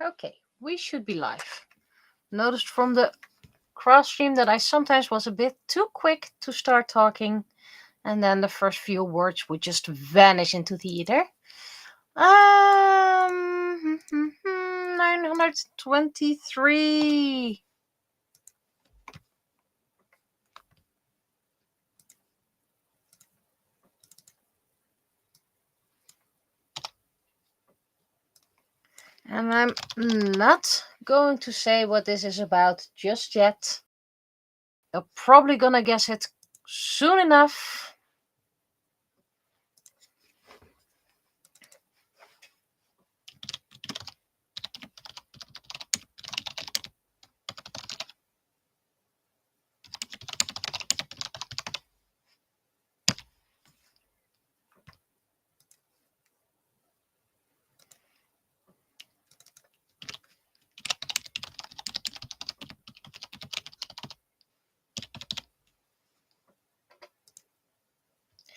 Okay, we should be live. Noticed from the cross stream that I sometimes was a bit too quick to start talking, and then the first few words would just vanish into the ether. 923. And I'm not going to say what this is about just yet. You're probably gonna guess it soon enough.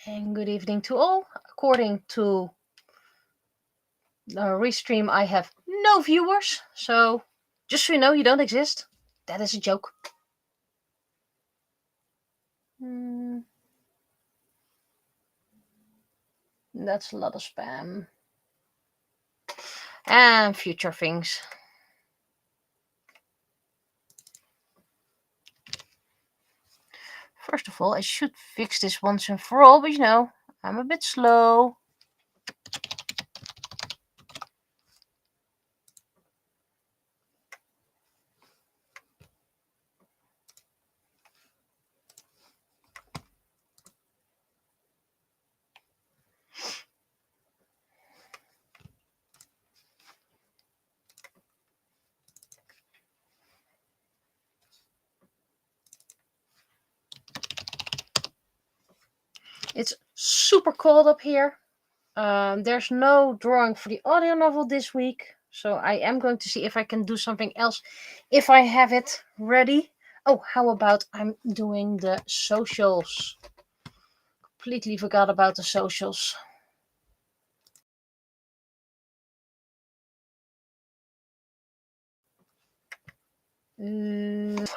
And good evening to all. According to Restream, I have no viewers, so just so you know, you don't exist. That is a joke. That's a lot of spam. And future things. First of all, I should fix this once and for all, but you know, I'm a bit slow. It's super cold up here. There's no drawing for the audio novel this week, so I am going to see if I can do something else if I have it ready. Oh, how about I'm doing the socials? Completely forgot about the socials. And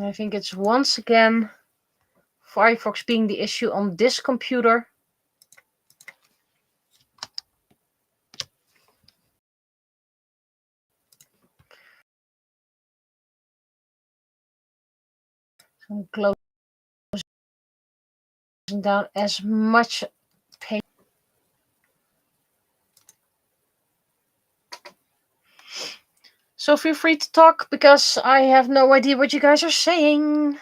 I think it's once again Firefox being the issue on this computer. I'm closing down as much page. So feel free to talk because I have no idea what you guys are saying.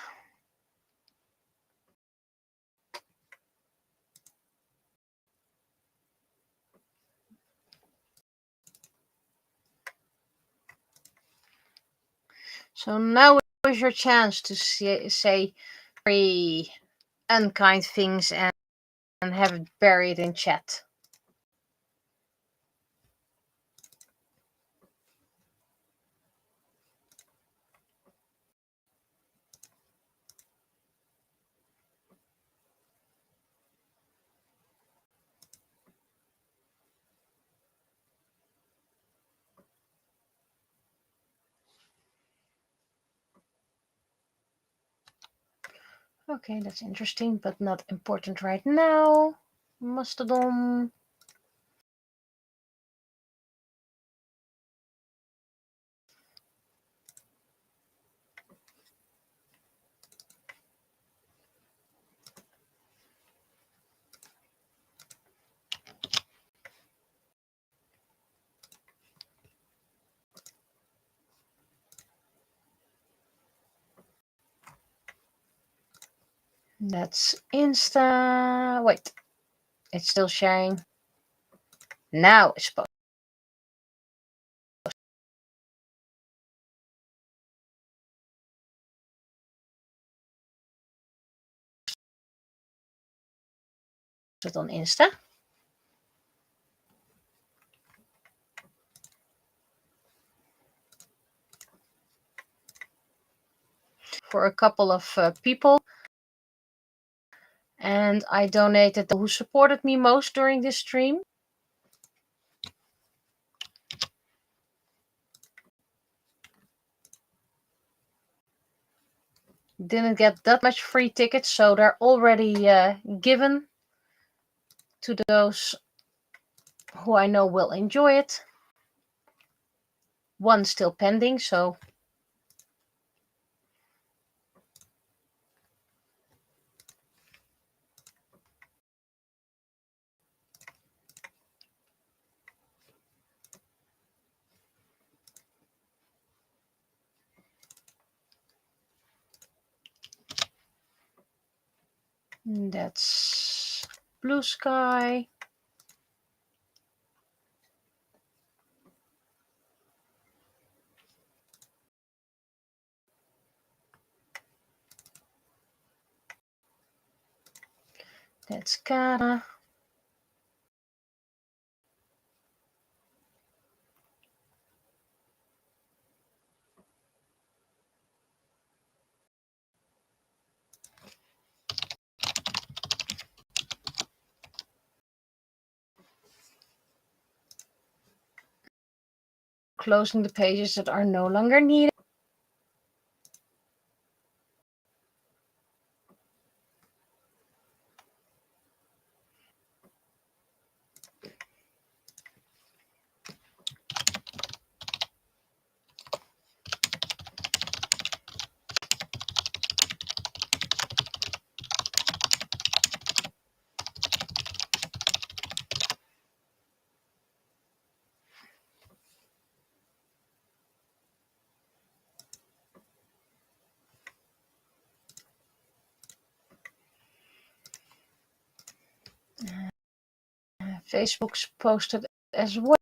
So now is your chance to say very unkind things and have it buried in chat. Okay, that's interesting, but not important right now. Mastodon. That's Insta. Wait, it's still sharing. Now it's posted on Insta. for a couple of people. And I donated who supported me most during this stream. Didn't get that much free tickets, so they're already given to those who I know will enjoy it. One still pending, so that's Blue Sky. That's Kara. Closing the pages that are no longer needed. Facebook's posted as well.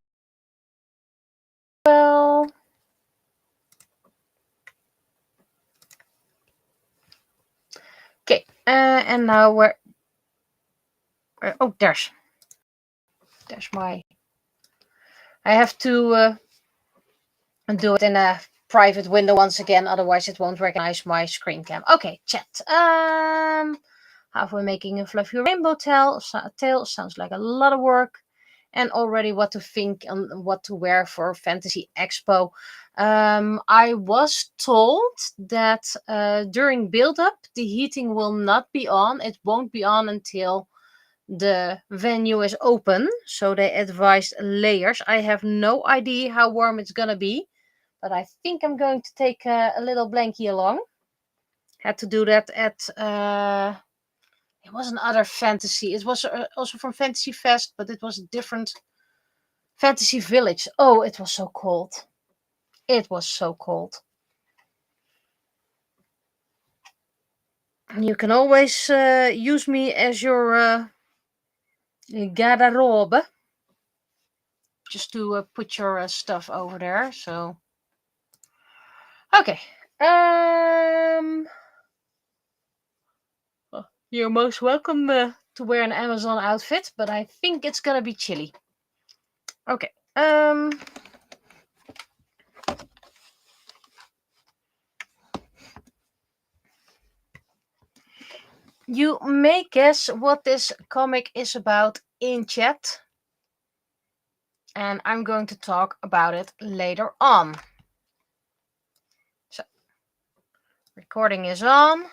Okay, and now we're oh, there's my. I have to do it in a private window once again, otherwise it won't recognize my screen cam. Okay, chat. Halfway making a fluffy rainbow tail sounds like a lot of work. And already what to think and what to wear for Fantasy Expo. I was told that during build-up, the heating will not be on. It won't be on until the venue is open. So they advised layers. I have no idea how warm it's going to be. But I think I'm going to take a little blankie along. Had to do that at... it was another fantasy. It was also from Fantasy Fest, but it was a different Fantasy Village. Oh, it was so cold. It was so cold. You can always use me as your garderobe. Just to put your stuff over there. So, okay. Well, you're most welcome to wear an Amazon outfit, but I think it's gonna be chilly. Okay. You may guess what this comic is about in chat. And I'm going to talk about it later on. So, recording is on.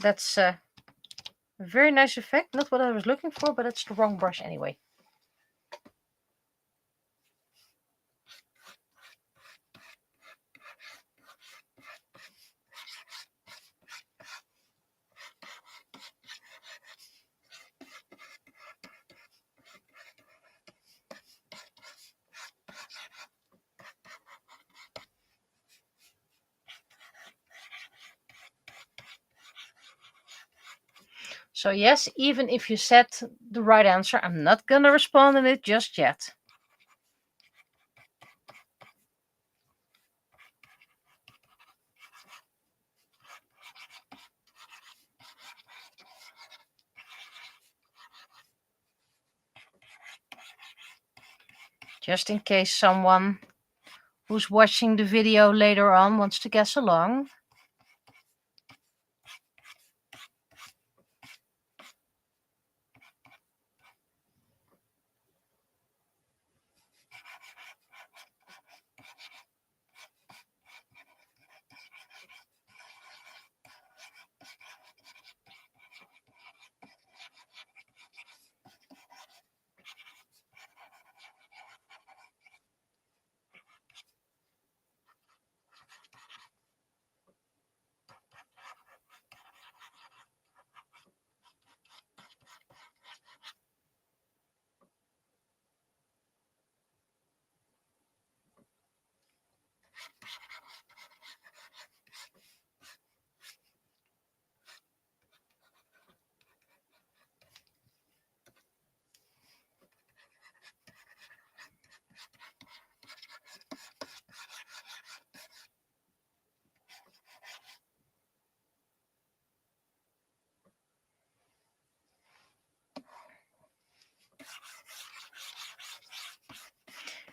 That's a very nice effect. Not what I was looking for, but it's the wrong brush anyway. So yes, even if you said the right answer, I'm not gonna respond on it just yet. Just in case someone who's watching the video later on wants to guess along.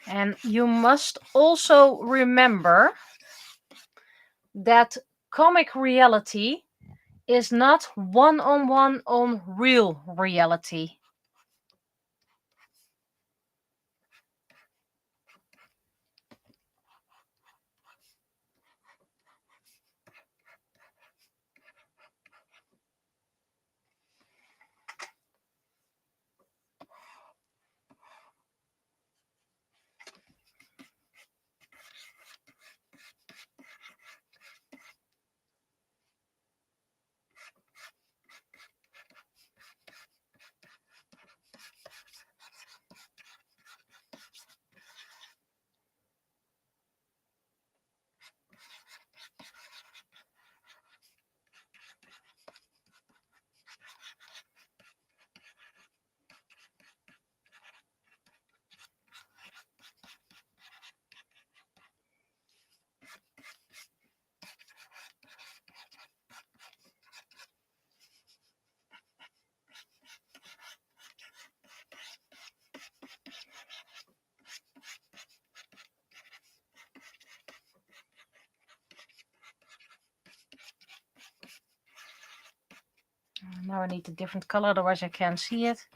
And you must also remember that comic reality is not one-on-one on real reality. Now I need a different color, otherwise I can't see it.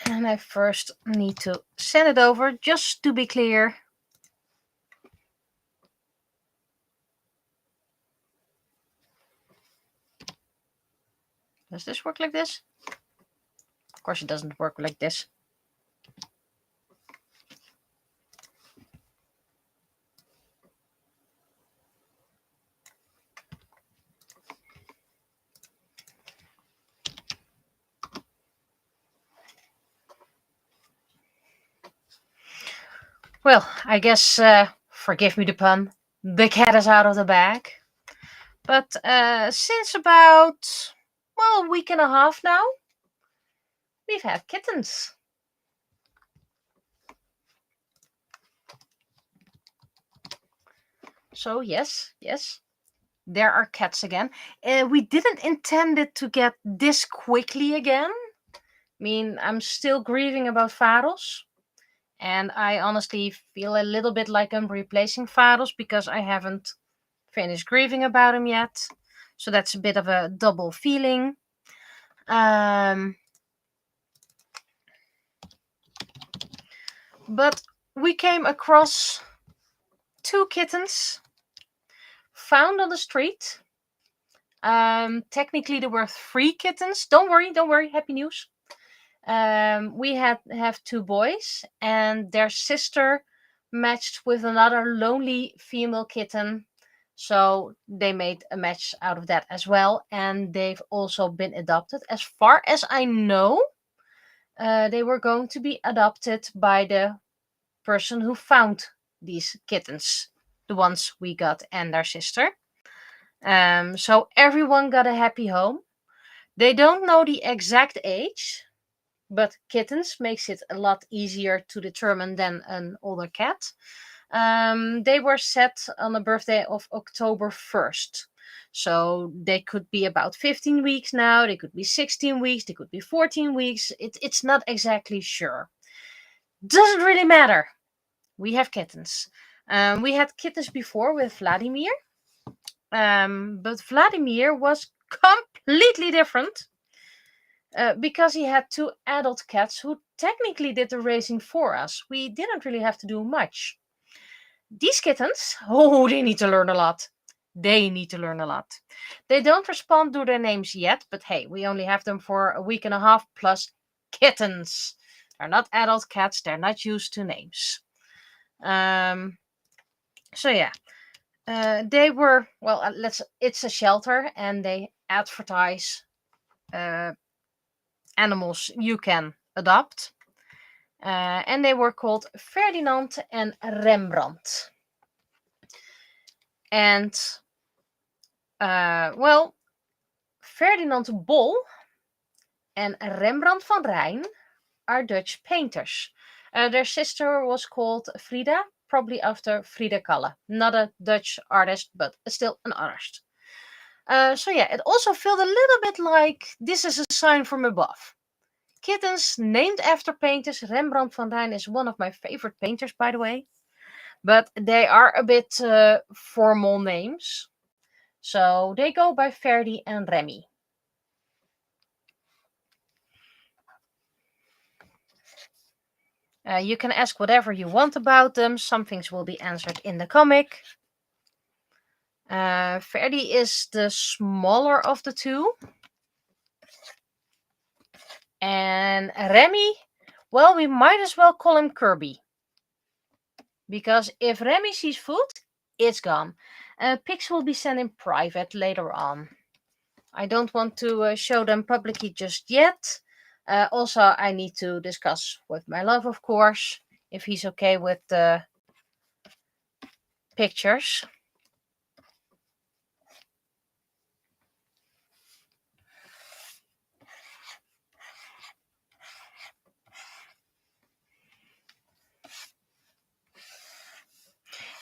And I first need to send it over just to be clear. Does this work like this? Of course it doesn't work like this. Well, I guess, forgive me the pun, the cat is out of the bag. But since about, well, a week and a half now, we've had kittens. So yes, there are cats again. We didn't intend it to get this quickly again. I mean, I'm still grieving about Faros. And I honestly feel a little bit like I'm replacing Faros because I haven't finished grieving about him yet. So that's a bit of a double feeling. But we came across 2 kittens found on the street. Technically, there were 3 kittens. Don't worry. Happy news. We have 2 boys, and their sister matched with another lonely female kitten. So they made a match out of that as well, and they've also been adopted. As far as I know, they were going to be adopted by the person who found these kittens, the ones we got, and their sister. So everyone got a happy home. They don't know the exact age, but kittens makes it a lot easier to determine than an older cat. They were set on the birthday of October 1st. So they could be about 15 weeks now, they could be 16 weeks, they could be 14 weeks. It's not exactly sure. Doesn't really matter. We have kittens. We had kittens before with Vladimir, but Vladimir was completely different. Because he had 2 adult cats who technically did the raising for us. We didn't really have to do much. These kittens, oh, they need to learn a lot. They need to learn a lot. They don't respond to their names yet, but hey, we only have them for a week and a half plus kittens. They're not adult cats, they're not used to names. So yeah, they were, well, it's a shelter and they advertise animals you can adopt. And they were called Ferdinand and Rembrandt. And, well, Ferdinand Bol and Rembrandt van Rijn are Dutch painters. Their sister was called Frida, probably after Frida Kahlo. Not a Dutch artist, but still an artist. So yeah, it also felt a little bit like this is a sign from above. Kittens named after painters. Rembrandt van Rijn is one of my favorite painters, by the way. But they are a bit formal names. So they go by Ferdi and Remy. You can ask whatever you want about them. Some things will be answered in the comic. Ferdi is the smaller of the 2. And Remy, well, we might as well call him Kirby. Because if Remy sees food, it's gone. Pics will be sent in private later on. I don't want to show them publicly just yet. Also, I need to discuss with my love, of course, if he's okay with the pictures.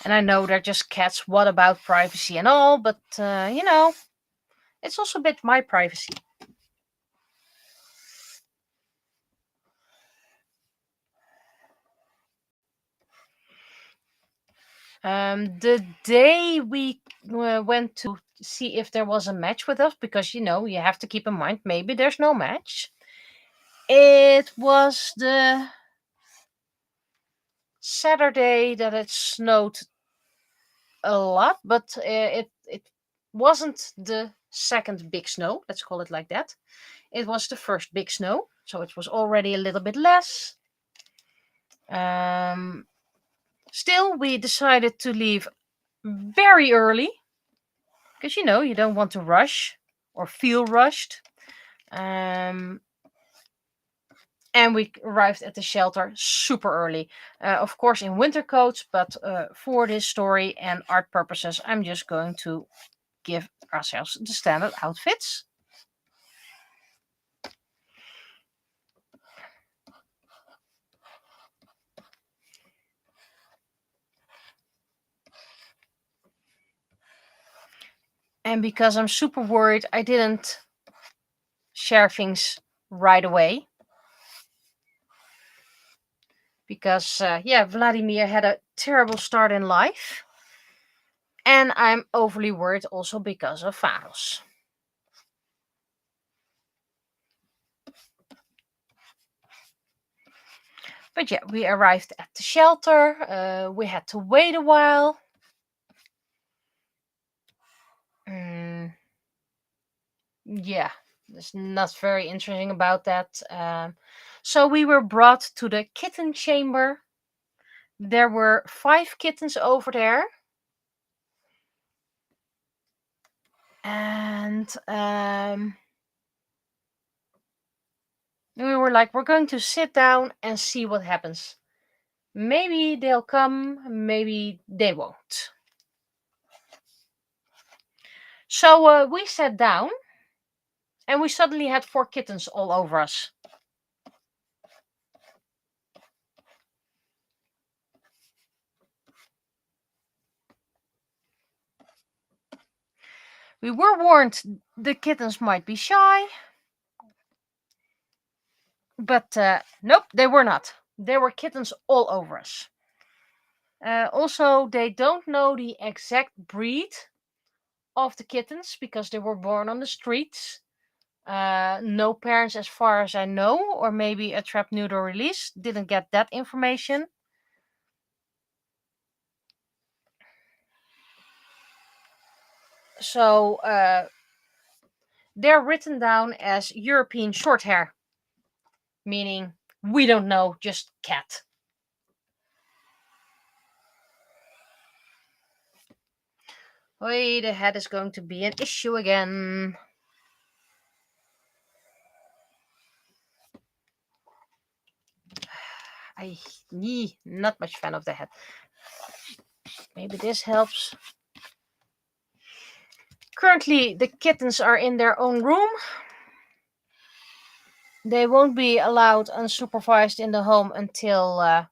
And I know they're just cats, what about privacy and all, but, you know, it's also a bit my privacy. The day we went to see if there was a match with us, because, you know, you have to keep in mind, maybe there's no match. It was the Saturday that it snowed a lot, but it wasn't the second big snow, let's call it like that. It was the first big snow, so it was already a little bit less. Still, we decided to leave very early because, you know, you don't want to rush or feel rushed. And we arrived at the shelter super early. Of course, in winter coats, but for this story and art purposes, I'm just going to give ourselves the standard outfits. And because I'm super worried, I didn't share things right away. Because, yeah, Vladimir had a terrible start in life. And I'm overly worried also because of Faros. But yeah, we arrived at the shelter. We had to wait a while. Yeah, there's not very interesting about that. So we were brought to the kitten chamber. There were 5 kittens over there. And we were like, we're going to sit down and see what happens. Maybe they'll come, maybe they won't. So we sat down and we suddenly had 4 kittens all over us. We were warned the kittens might be shy. But nope, they were not. There were kittens all over us. Also, they don't know the exact breed of the kittens because they were born on the streets. No parents, as far as I know, or maybe a trap neuter release, didn't get that information. So they're written down as European short hair, meaning we don't know, just cat. Oi, the head is going to be an issue again. Not much fan of the head. Maybe this helps. Currently, the kittens are in their own room. They won't be allowed unsupervised in the home until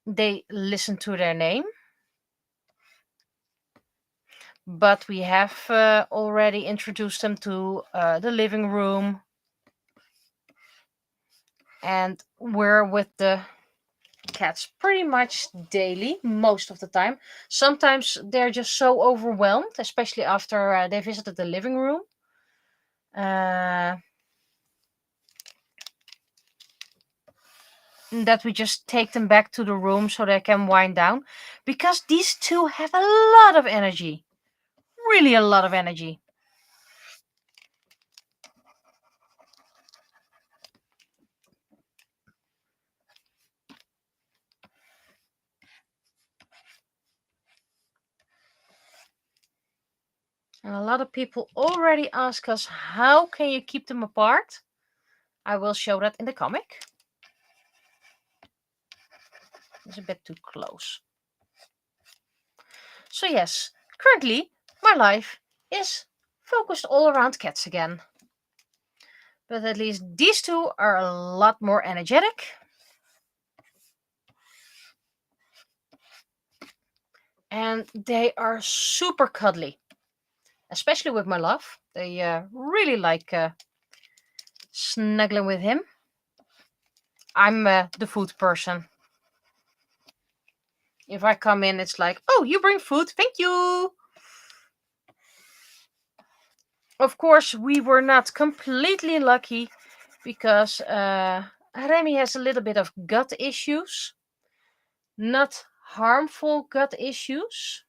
they listen to their name. But we have already introduced them to the living room. And we're with the cats pretty much daily, most of the time. Sometimes they're just so overwhelmed, especially after they visited the living room. That we just take them back to the room so they can wind down. Because these two have a lot of energy. Really a lot of energy. And a lot of people already ask us, how can you keep them apart? I will show that in the comic. It's a bit too close. So yes, currently my life is focused all around cats again. But at least these two are a lot more energetic. And they are super cuddly. Especially with my love. They really like snuggling with him. I'm the food person. If I come in, it's like, oh, you bring food, thank you. Of course, we were not completely lucky because Remy has a little bit of gut issues. Not harmful gut issues.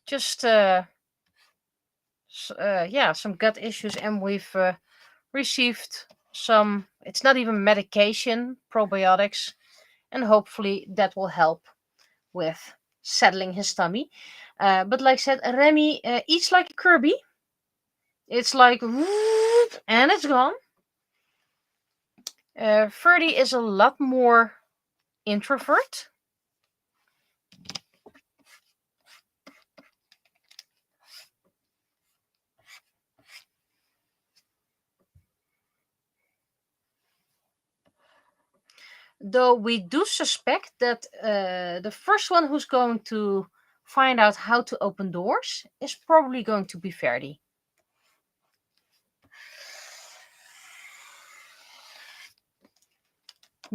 Just some gut issues, and we've received some, it's not even medication, probiotics, and hopefully that will help with settling his tummy. But like I said, Remy eats like a Kirby. It's like, whoop, and it's gone. Ferdy is a lot more introvert. Though we do suspect that the first one who's going to find out how to open doors is probably going to be Ferdy.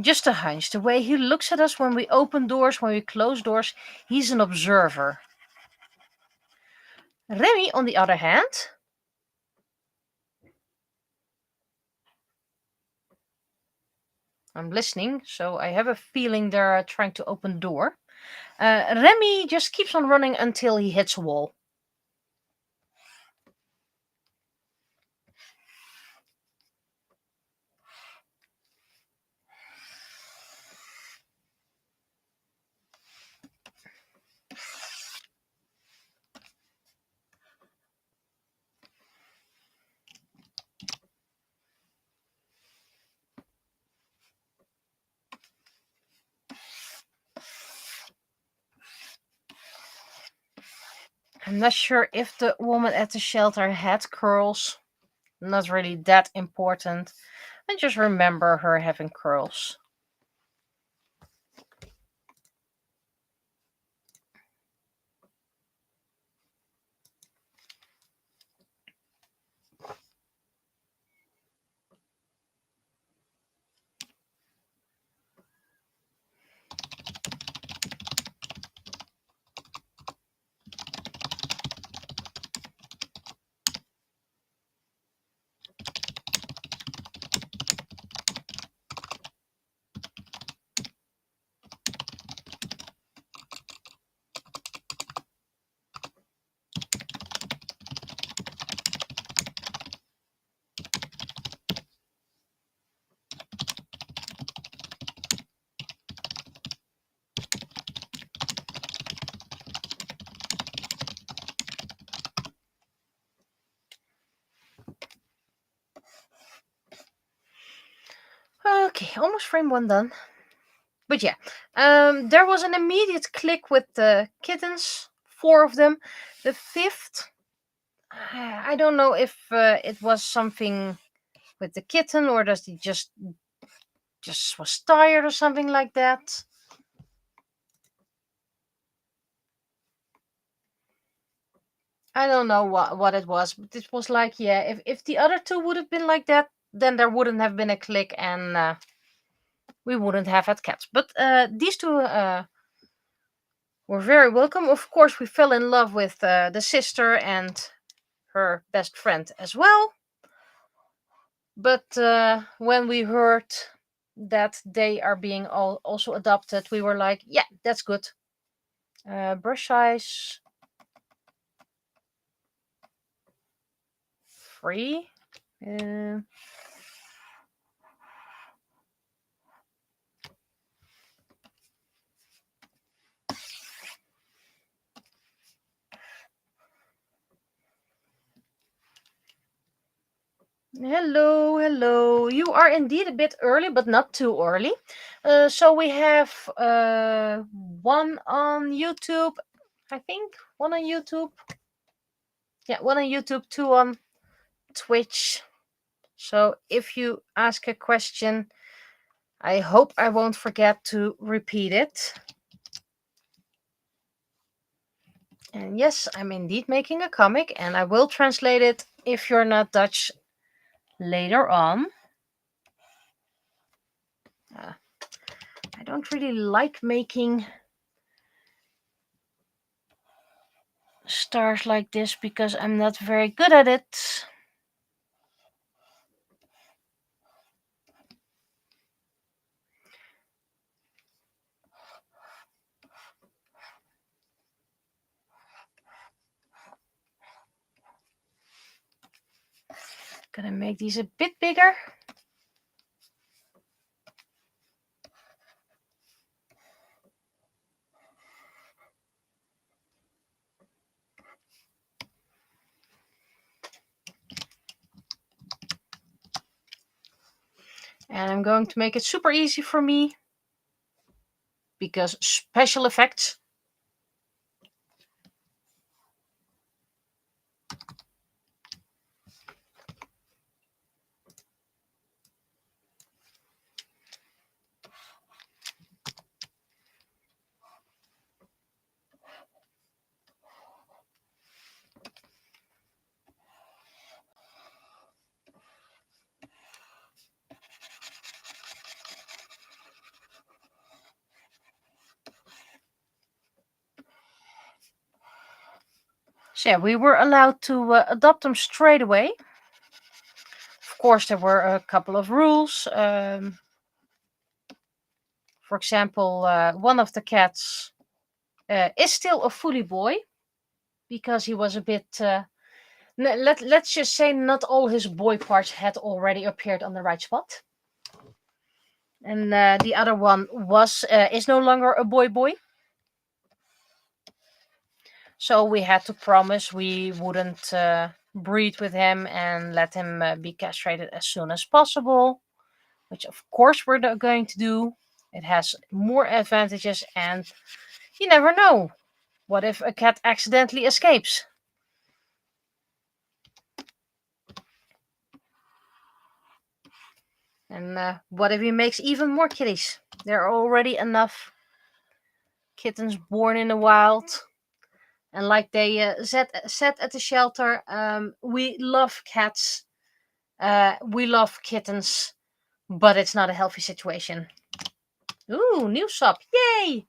Just a hunch. The way he looks at us when we open doors, when we close doors, he's an observer. Remy, on the other hand, I'm listening, so I have a feeling they're trying to open the door. Remy just keeps on running until he hits a wall. I'm not sure if the woman at the shelter had curls. Not really that important. I just remember her having curls. Okay, almost frame one done. But yeah, there was an immediate click with the kittens, 4 of them. The 5th, I don't know if it was something with the kitten or does he just was tired or something like that. I don't know what it was, but it was like, yeah, if the other 2 would have been like that, then there wouldn't have been a click and we wouldn't have had cats. But these 2 were very welcome. Of course, we fell in love with the sister and her best friend as well. But when we heard that they are being also adopted, we were like, yeah, that's good. Brush size 3. Hello. You are indeed a bit early, but not too early. So we have 1 on YouTube, I think. 1 on YouTube. Yeah, 1 on YouTube, 2 on Twitch. So if you ask a question, I hope I won't forget to repeat it. And yes, I'm indeed making a comic, and I will translate it if you're not Dutch later on. I don't really like making stars like this because I'm not very good at it. Gonna make these a bit bigger. And I'm going to make it super easy for me, because special effects. So yeah, we were allowed to adopt them straight away. Of course, there were a couple of rules. For example, one of the cats is still a fully boy, because he was a bit. Let's just say not all his boy parts had already appeared on the right spot. And the other one is no longer a boy. So we had to promise we wouldn't breed with him and let him be castrated as soon as possible, which of course we're going to do. It has more advantages, and you never know. What if a cat accidentally escapes? And what if he makes even more kitties? There are already enough kittens born in the wild. And like they said at the shelter, we love cats, we love kittens, but it's not a healthy situation. Ooh, new sub. Yay!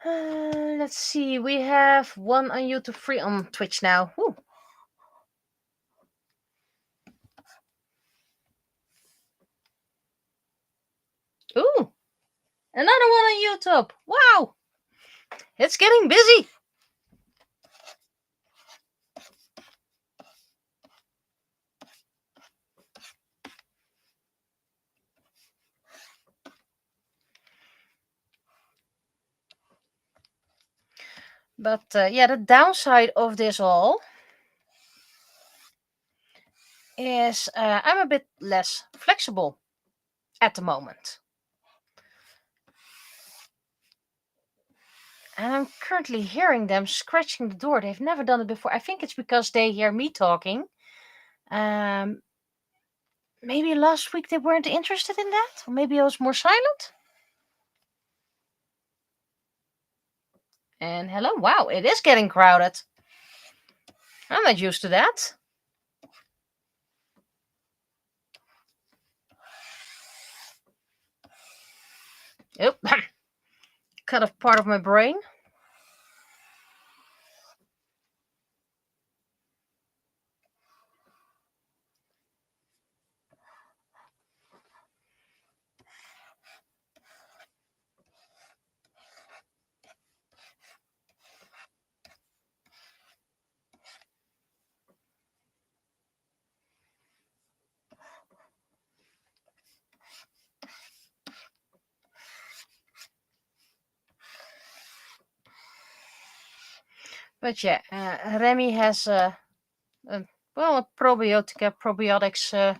Let's see. We have one on YouTube, 3 on Twitch now. Ooh. Ooh. Another one on YouTube. Wow. It's getting busy. But yeah, the downside of this all is I'm a bit less flexible at the moment. And I'm currently hearing them scratching the door. They've never done it before. I think it's because they hear me talking. Maybe last week they weren't interested in that. Or maybe I was more silent. And hello. Wow, it is getting crowded. I'm not used to that. Oop. Cut off part of my brain. But yeah, Remy has a probiotics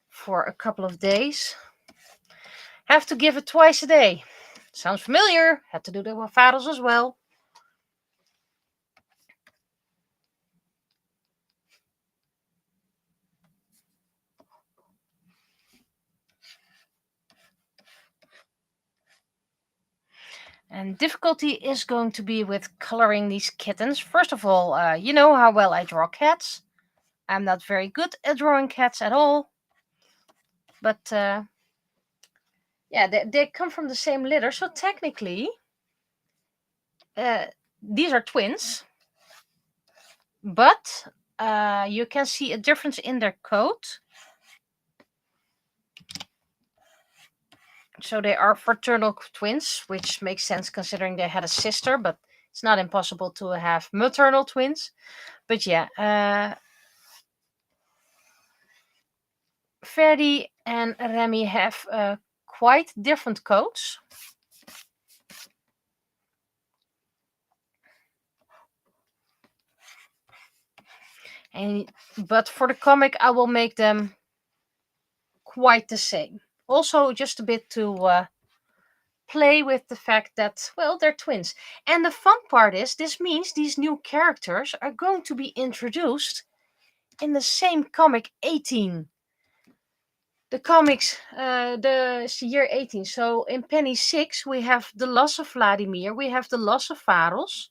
for a couple of days. Have to give it twice a day. Sounds familiar. Had to do that with Vados as well. And difficulty is going to be with coloring these kittens. First of all, you know how well I draw cats. I'm not very good at drawing cats at all. But yeah, they come from the same litter. So technically, these are twins. But you can see a difference in their coat. So they are fraternal twins, which makes sense considering they had a sister, but It's not impossible to have maternal twins. But yeah, Ferdy and Remy have quite different coats. But for the comic, I will make them quite the same. Also, just a bit to play with the fact that, well, they're twins. And the fun part is, this means these new characters are going to be introduced in the same comic 18. The comics, the year 18. So in Penny 6, we have the loss of Vladimir, we have the loss of Varos,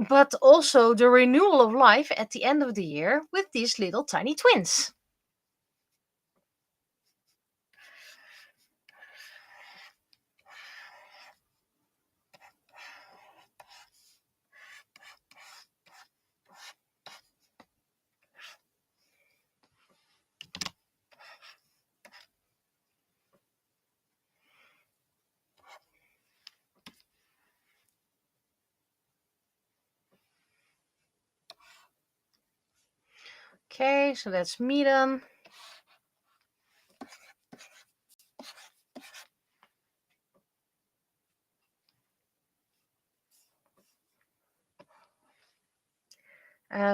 but also the renewal of life at the end of the year with these little tiny twins. Okay, so let's meet them.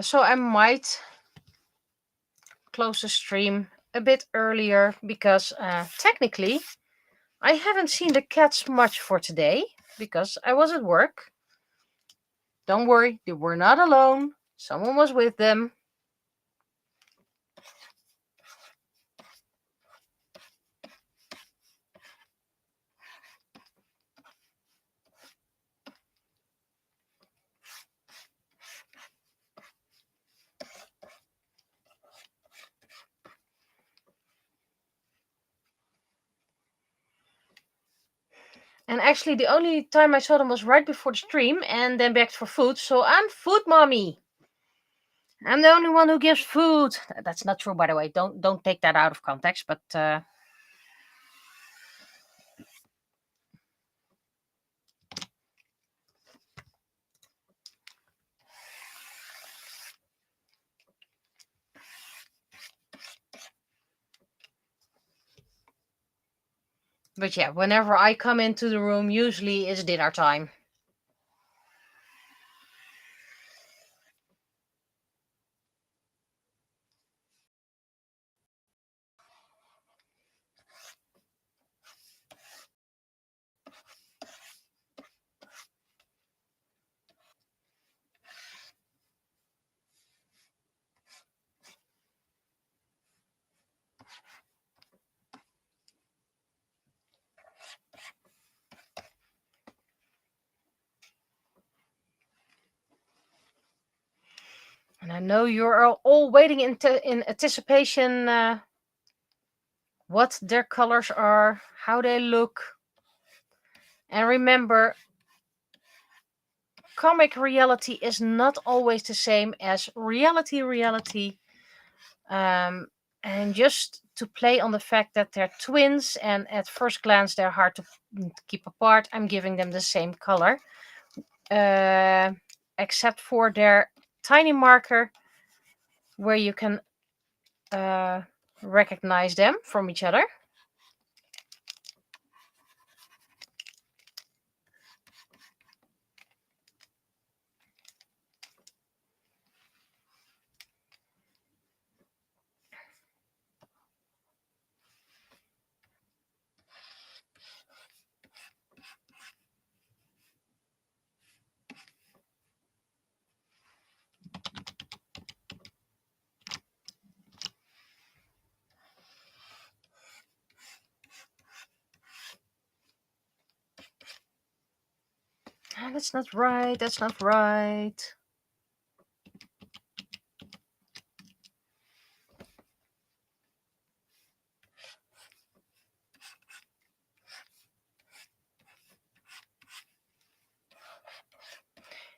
So I might close the stream a bit earlier because technically I haven't seen the cats much for today because I was at work. Don't worry, they were not alone. Someone was with them. And actually, the only time I saw them was right before the stream and then back for food. So I'm food mommy. I'm the only one who gives food. That's not true, by the way. Don't take that out of context. But yeah, whenever I come into the room, usually it's dinner time. And I know you're all waiting in anticipation what their colors are, how they look. And remember, comic reality is not always the same as reality. And just to play on the fact that they're twins and at first glance they're hard to keep apart, I'm giving them the same color. Except for their tiny marker where you can recognize them from each other. Oh, that's not right. That's not right.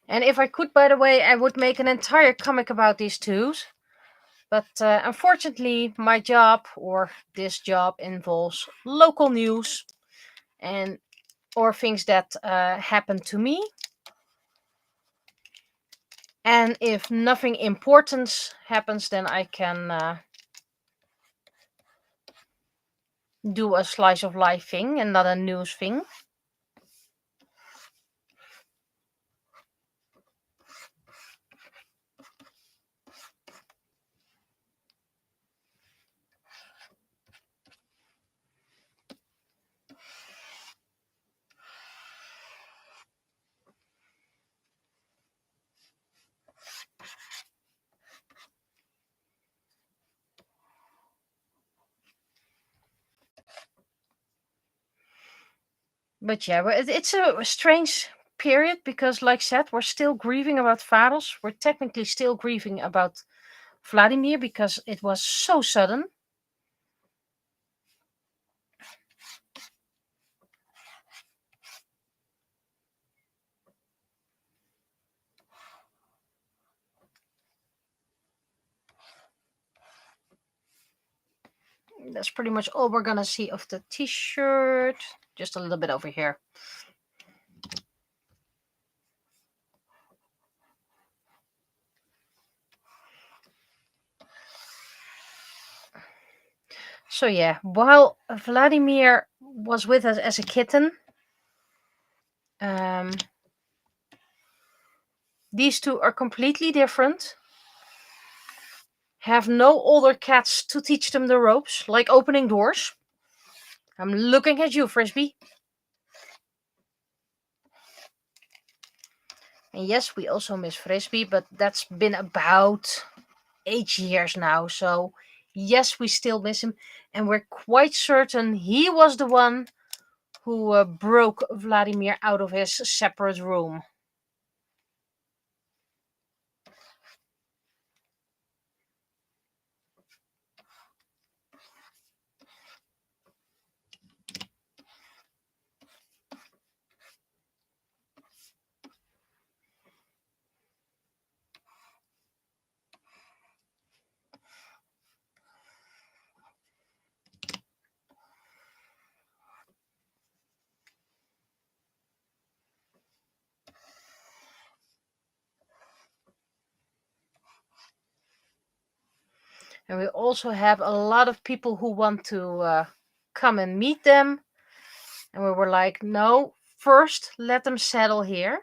And if I could, by the way, I would make an entire comic about these twos. But unfortunately, my job or this job involves local news and or things that happen to me. And if nothing important happens, then I can do a slice of life thing and not a news thing. But yeah, it's a strange period because, like I said, we're still grieving about Vados. We're technically still grieving about Vladimir because it was so sudden. That's pretty much all we're gonna see of the t-shirt. Just a little bit over here. So yeah, while Vladimir was with us as a kitten, um, these two are completely different. Have no older cats to teach them the ropes, like opening doors. I'm looking at you, Frisbee. And yes, we also miss Frisbee, but that's been about 8 years now. So yes, we still miss him. And we're quite certain he was the one who broke Vladimir out of his separate room. And we also have a lot of people who want to come and meet them. And we were like, no, first let them settle here.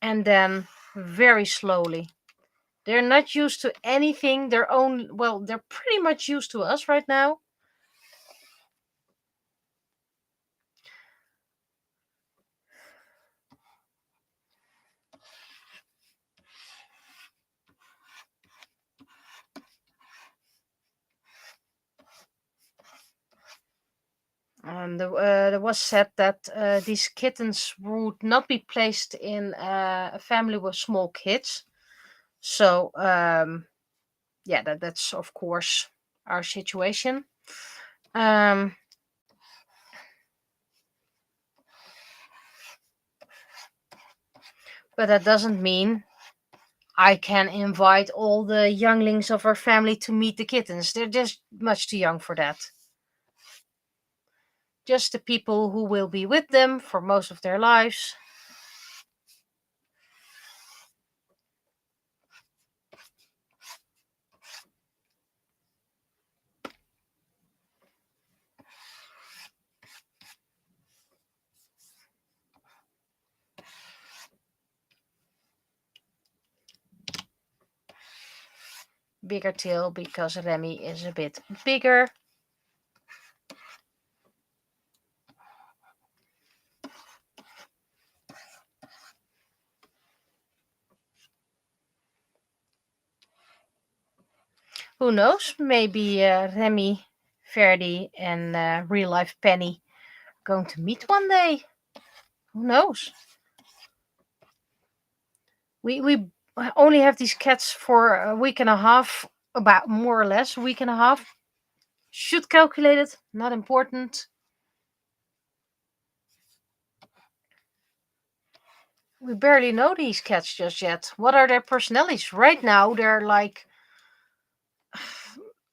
And then very slowly. They're not used to anything their own. Well, they're pretty much used to us right now. And there was said that these kittens would not be placed in a family with small kids. So, yeah, that's of course our situation. Um, but that doesn't mean I can invite all the younglings of our family to meet the kittens. They're just much too young for that. Just the people who will be with them for most of their lives. Bigger tail because Remy is a bit bigger. Who knows? Maybe Remy, Verdi, and real life Penny going to meet one day. Who knows? We only have these cats for a week and a half, about more or less a week and a half. Should calculate it, not important. We barely know these cats just yet. What are their personalities? Right now, they're like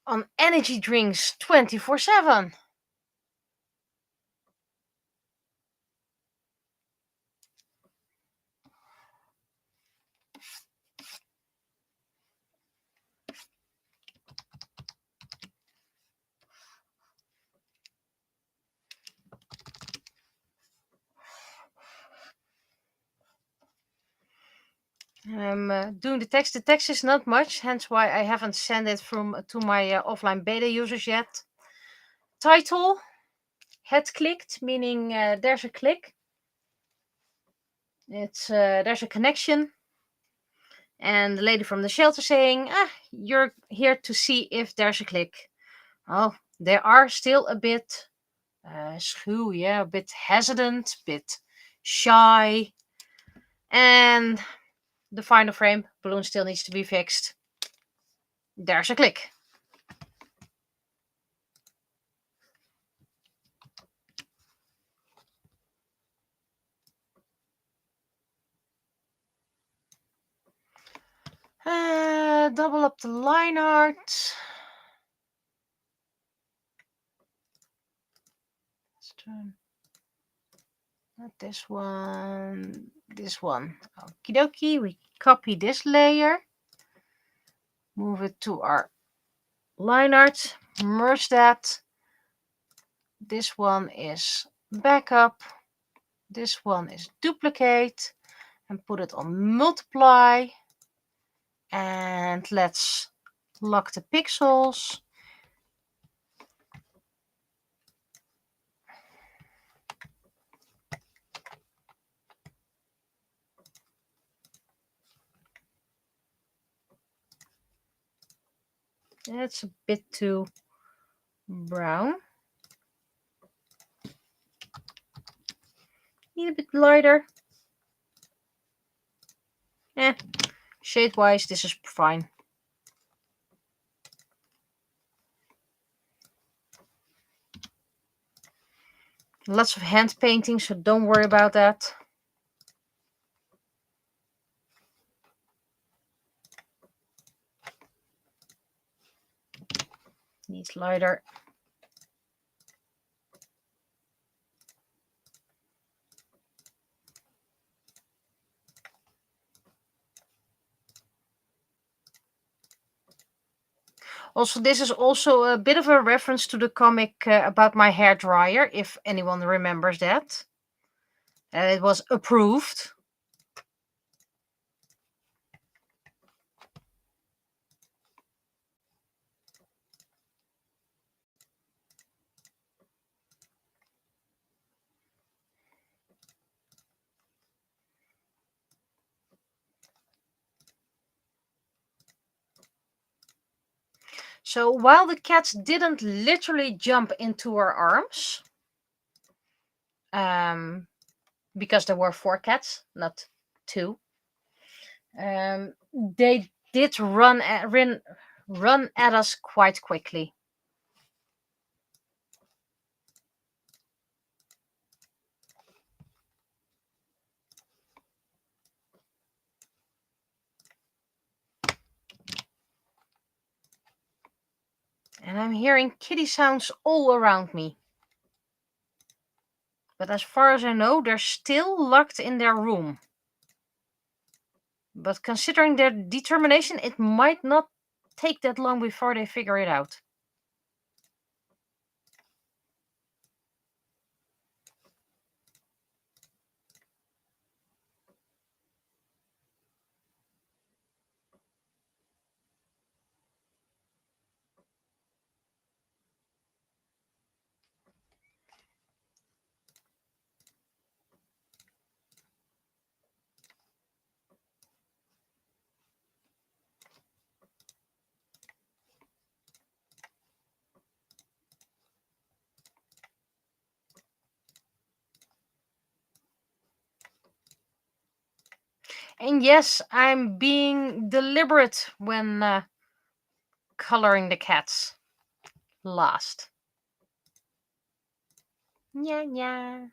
on energy drinks 24/7. I'm doing the text. The text is not much, hence why I haven't sent it to my offline beta users yet. Title, had clicked, meaning there's a click. It's there's a connection. And the lady from the shelter saying, you're here to see if there's a click. Oh, they are still a bit schuw, yeah, a bit hesitant, a bit shy. And the final frame, balloon still needs to be fixed. There's a click. Double up the line art. Let's turn. Not this one. This one. Okie dokie. We copy this layer. Move it to our line art. Merge that. This one is backup. This one is duplicate. And put it on multiply. And let's lock the pixels. It's a bit too brown. Need a bit lighter. Shade wise, this is fine. Lots of hand painting, so don't worry about that. Needs lighter. Also, this is also a bit of a reference to the comic about my hair dryer, if anyone remembers that. It was approved. So while the cats didn't literally jump into her arms, because there were 4 cats, not 2, they did run at us quite quickly. And I'm hearing kitty sounds all around me. But as far as I know, they're still locked in their room. But considering their determination, it might not take that long before they figure it out. And yes, I'm being deliberate when coloring the cats last. Yeah, yeah.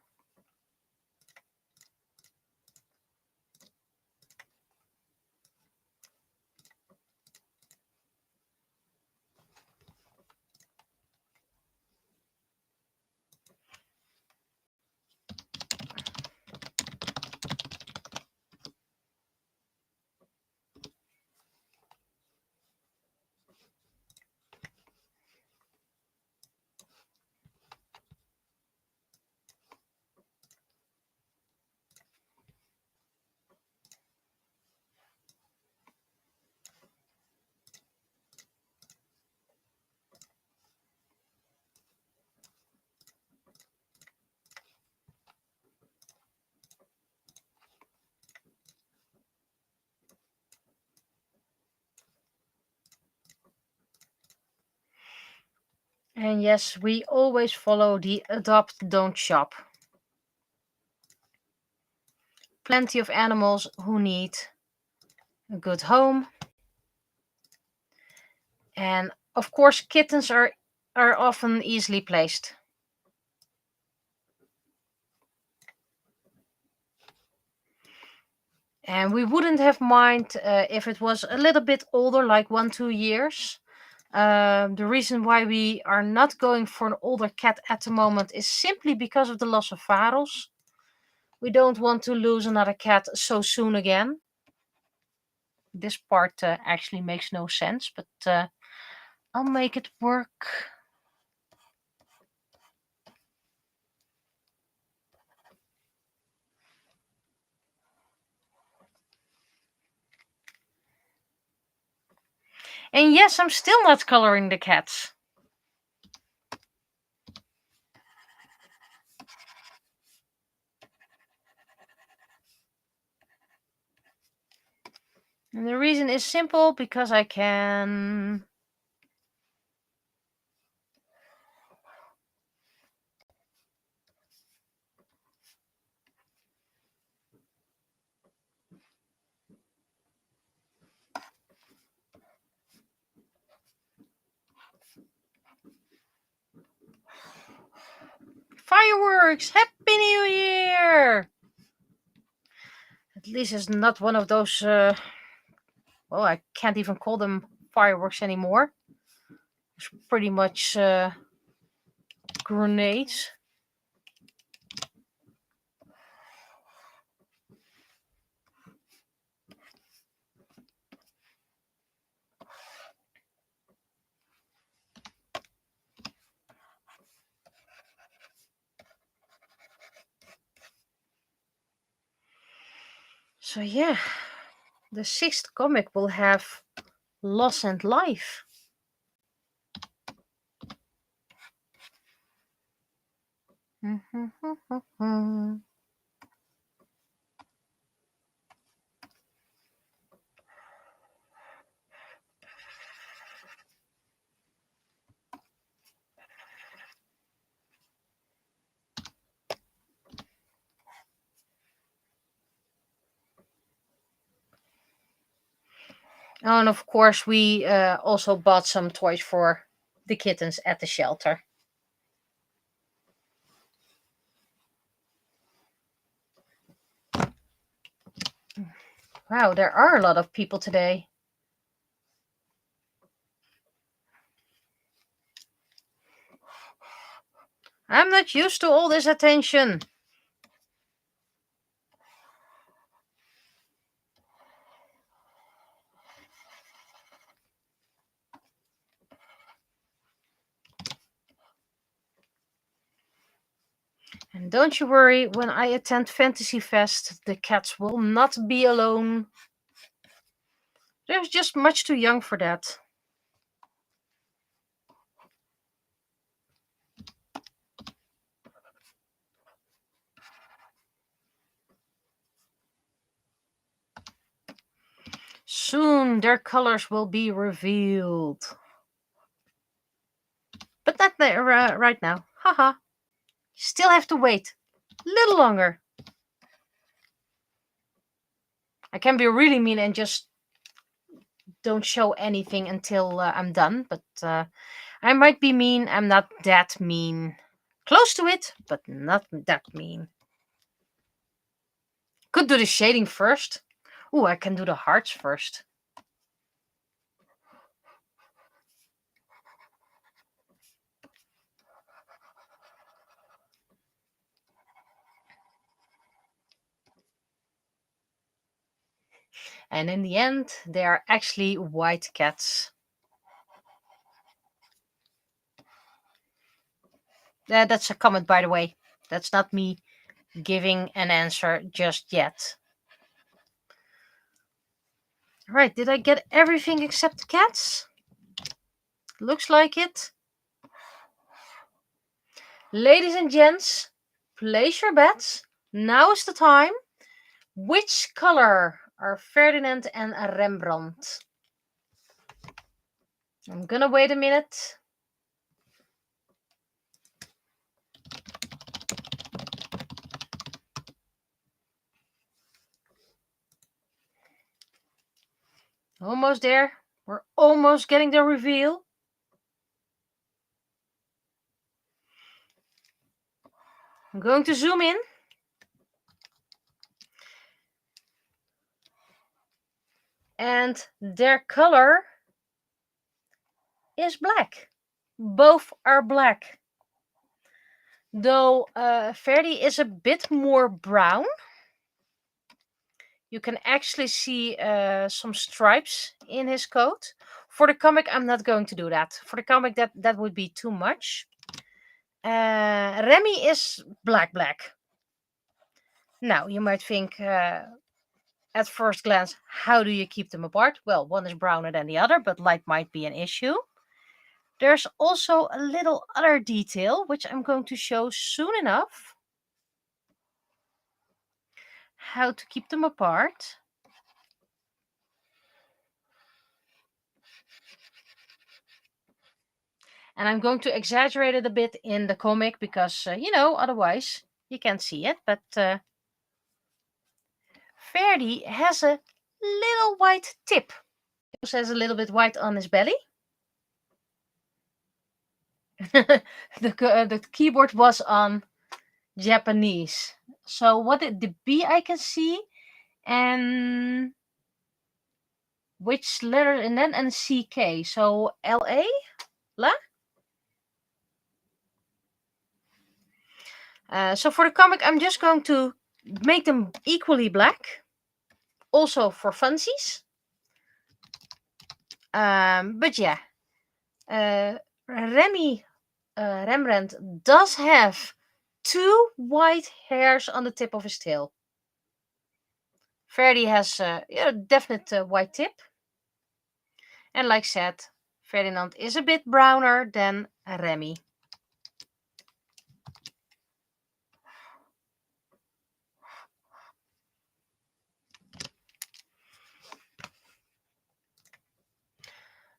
And yes, we always follow the adopt, don't shop. Plenty of animals who need a good home. And of course, kittens are often easily placed. And we wouldn't have mind if it was a little bit older, like 1-2 years. The reason why we are not going for an older cat at the moment is simply because of the loss of Varels. We don't want to lose another cat so soon again. This part actually makes no sense, but I'll make it work. And yes, I'm still not coloring the cats. And the reason is simple, because I can. Fireworks! Happy New Year! At least it's not one of those, well, I can't even call them fireworks anymore. It's pretty much grenades. So yeah, the 6th comic will have Loss and Life. Oh, and of course, we also bought some toys for the kittens at the shelter. Wow, there are a lot of people today. I'm not used to all this attention. And don't you worry, when I attend Fantasy Fest, the cats will not be alone. They're just much too young for that. Soon their colors will be revealed. But not right now. Haha. Still have to wait a little longer. I can be really mean and just don't show anything until I'm done. But I might be mean. I'm not that mean. Close to it, but not that mean. Could do the shading first. Ooh, I can do the hearts first. And in the end, they are actually white cats. That's a comment, by the way. That's not me giving an answer just yet. Right, did I get everything except the cats? Looks like it. Ladies and gents, place your bets. Now is the time. Which color are Ferdinand and Rembrandt? I'm gonna wait a minute. Almost there. We're almost getting the reveal. I'm going to zoom in. And their color is black. Both are black. Though Ferdi is a bit more brown. You can actually see some stripes in his coat. For the comic, I'm not going to do that. For the comic, that would be too much. Remy is black. Now, you might think at first glance, how do you keep them apart? Well, one is browner than the other, but light might be an issue. There's also a little other detail, which I'm going to show soon enough. How to keep them apart. And I'm going to exaggerate it a bit in the comic because, otherwise you can't see it. But Ferdi has a little white tip. He also has a little bit white on his belly. The keyboard was on Japanese. So what the B I can see, and which letter, and then and CK. So LA? La? So for the comic, I'm just going to make them equally black. Also for funsies. But yeah, Rembrandt does have 2 white hairs on the tip of his tail. Ferdi has a definite white tip. And like said, Ferdinand is a bit browner than Remy.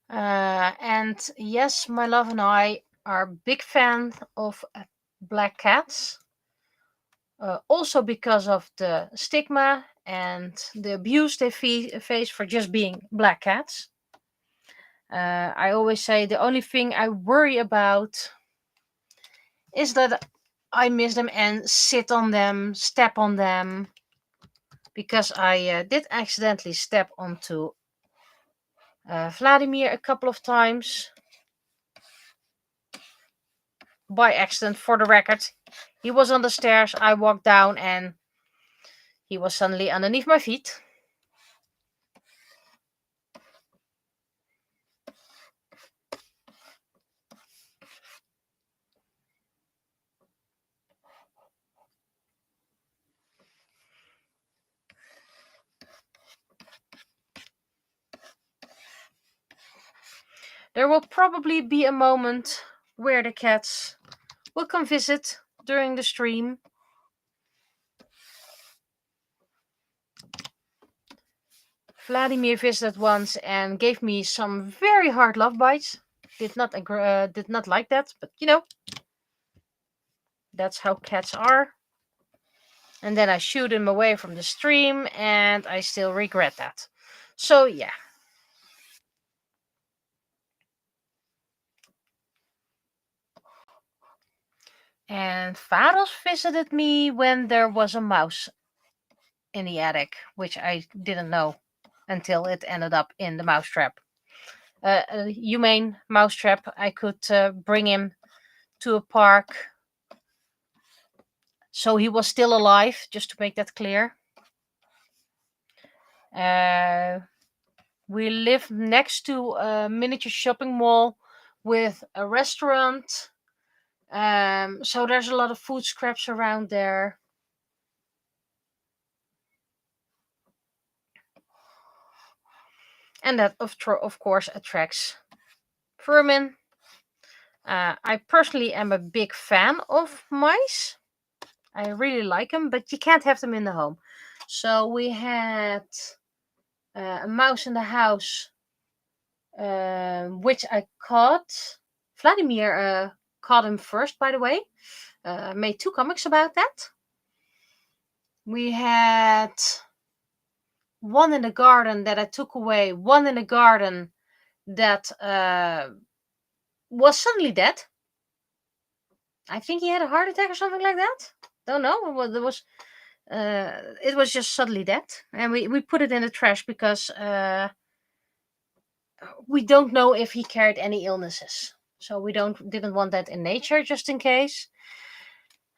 And yes, my love and I are big fan of black cats. Also because of the stigma and the abuse they face for just being black cats. I always say the only thing I worry about is that I miss them and sit on them, step on them. Because I did accidentally step onto Vladimir a couple of times. By accident, for the record. He was on the stairs, I walked down, and he was suddenly underneath my feet. There will probably be a moment where the cats will come visit during the stream. Vladimir visited once and gave me some very hard love bites. Did not like that, but that's how cats are. And then I shooed him away from the stream, and I still regret that. So yeah. And Varos visited me when there was a mouse in the attic, which I didn't know until it ended up in the mousetrap. A humane mousetrap. I could bring him to a park. So he was still alive, just to make that clear. We live next to a miniature shopping mall with a restaurant. So there's a lot of food scraps around there. And that, of course, attracts vermin. I personally am a big fan of mice. I really like them, but you can't have them in the home. So we had a mouse in the house, which I caught. Vladimir caught him first, by the way. Made 2 comics about that. We had one in the garden that I took away, one in the garden that was suddenly dead. I think he had a heart attack or something like that. Don't know. Well, there was. It was just suddenly dead, and we put it in the trash because we don't know if he carried any illnesses. So we didn't want that in nature, just in case.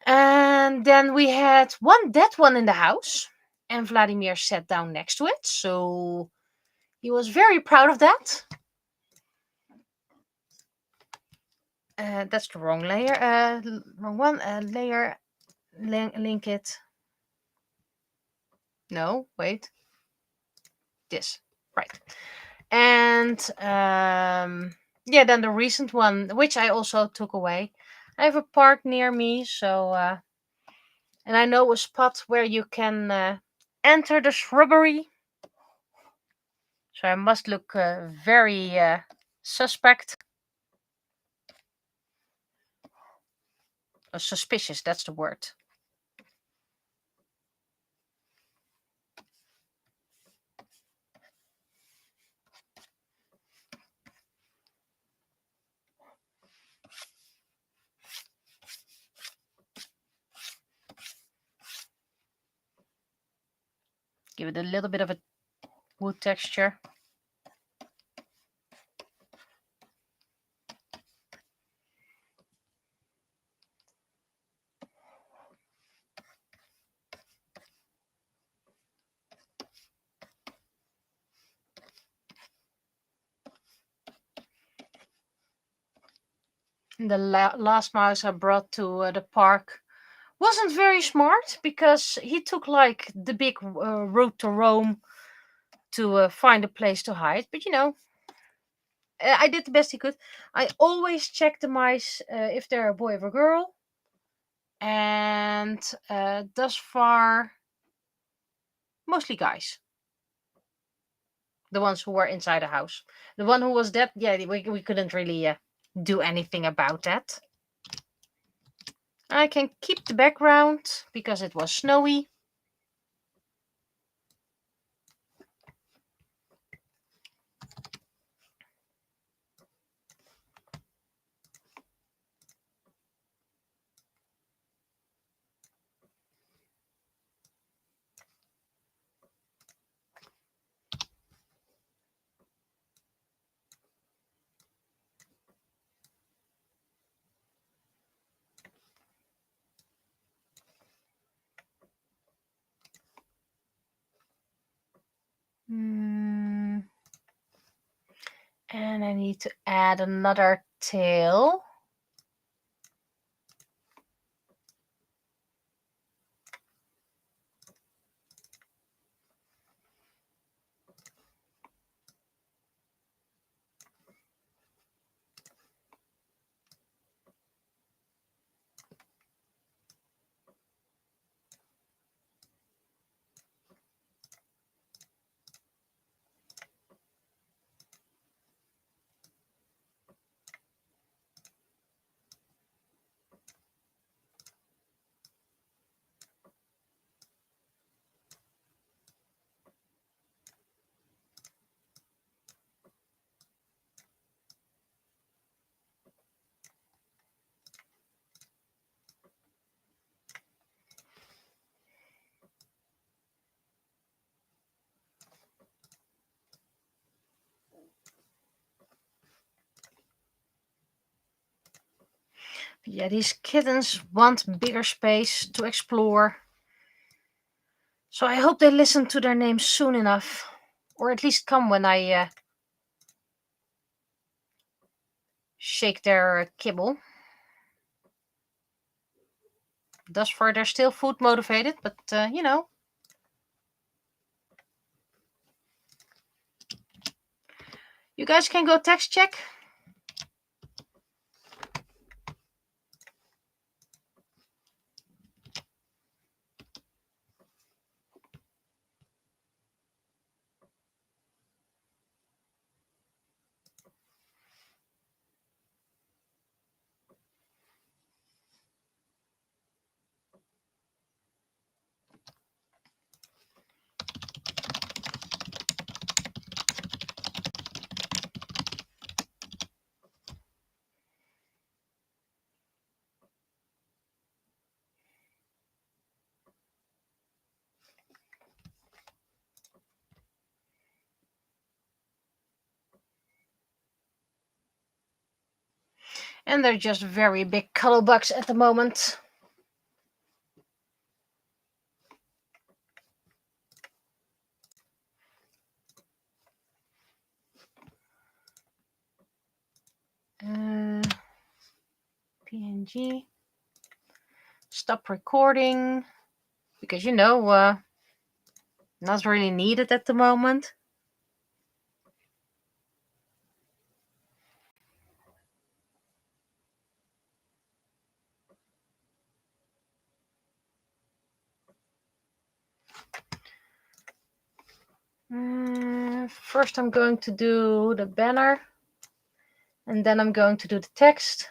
And then we had one dead one in the house, and Vladimir sat down next to it. So he was very proud of that. That's the wrong layer. Wrong one. Layer. Link it. No, wait. This. Right. And yeah, then the recent one, which I also took away. I have a park near me, so and I know a spot where you can enter the shrubbery. So I must look very suspect. Suspicious, that's the word. Give it a little bit of a wood texture. The last mouse I brought to the park wasn't very smart because he took like the big route to Rome to find a place to hide. But you know, I did the best he could. I always check the mice if they're a boy or a girl. And thus far, mostly guys. The ones who were inside the house. The one who was dead, yeah, we couldn't really do anything about that. I can keep the background because it was snowy. And I need to add another tail. Yeah, these kittens want bigger space to explore. So I hope they listen to their names soon enough. Or at least come when I shake their kibble. Thus far, they're still food motivated, but you know. You guys can go text check. And they're just very big color bugs at the moment. PNG. Stop recording. Because, not really needed at the moment. First I'm going to do the banner. And then I'm going to do the text.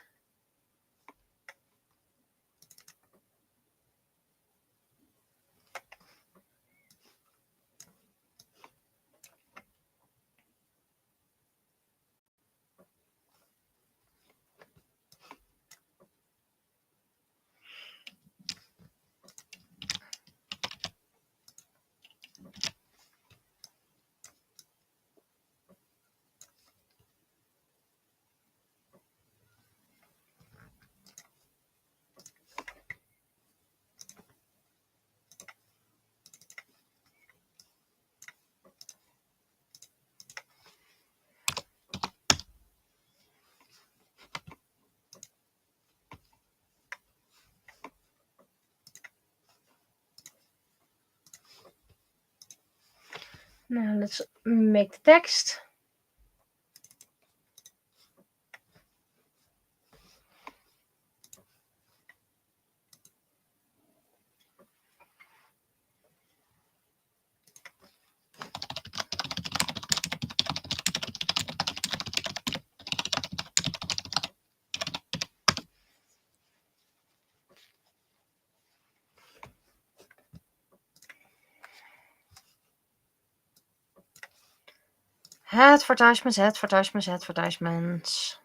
Now let's make the text. Advertisements.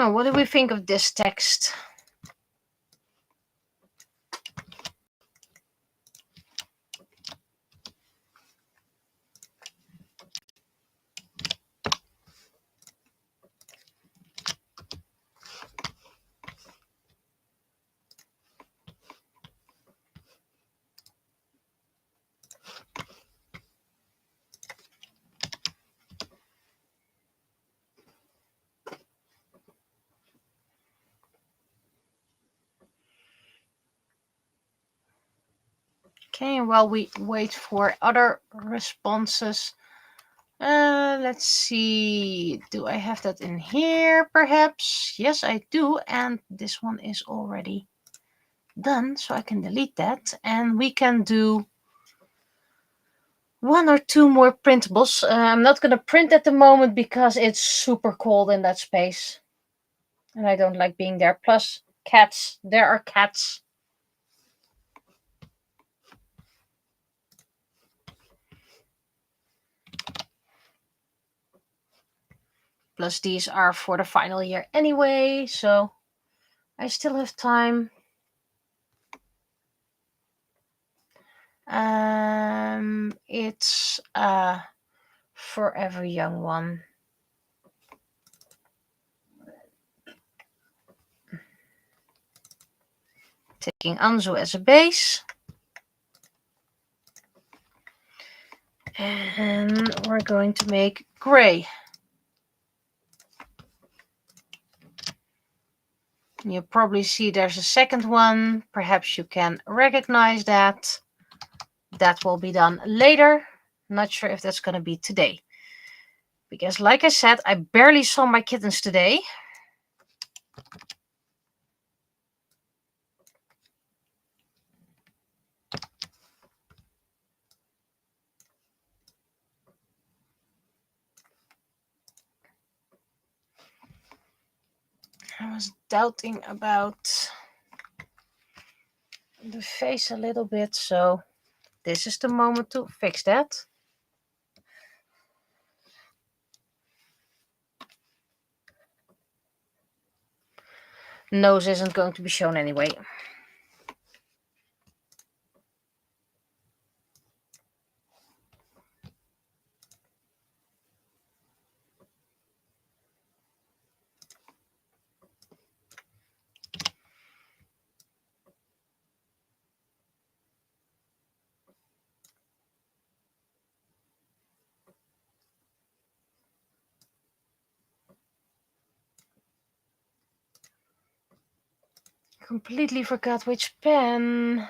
Oh, what do we think of this text? Okay, and while we wait for other responses, let's see. Do I have that in here, perhaps? Yes, I do. And this one is already done, so I can delete that. And we can do 1 or 2 more printables. I'm not going to print at the moment because it's super cold in that space. And I don't like being there. Plus, cats. There are cats. Plus, these are for the final year anyway, so I still have time. It's a Forever Young one. Taking Anzu as a base. And we're going to make gray. You probably see there's a second one. Perhaps you can recognize that. That will be done later. Not sure if that's going to be today. Because like I said, I barely saw my kittens today. I was doubting about the face a little bit, so this is the moment to fix that. Nose isn't going to be shown anyway. Completely forgot which pen.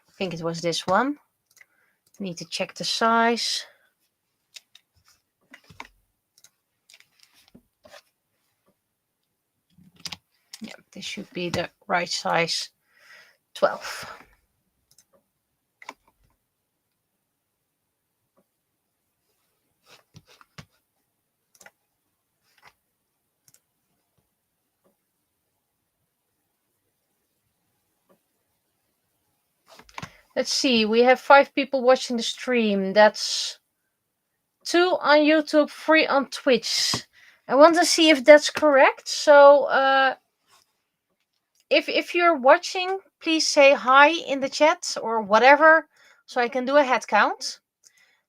I think it was this one. Need to check the size. Yeah, this should be the right size. 12. Let's see, we have 5 people watching the stream. That's 2 on YouTube, 3 on Twitch. I want to see if that's correct. So if you're watching, please say hi in the chat or whatever, so I can do a head count.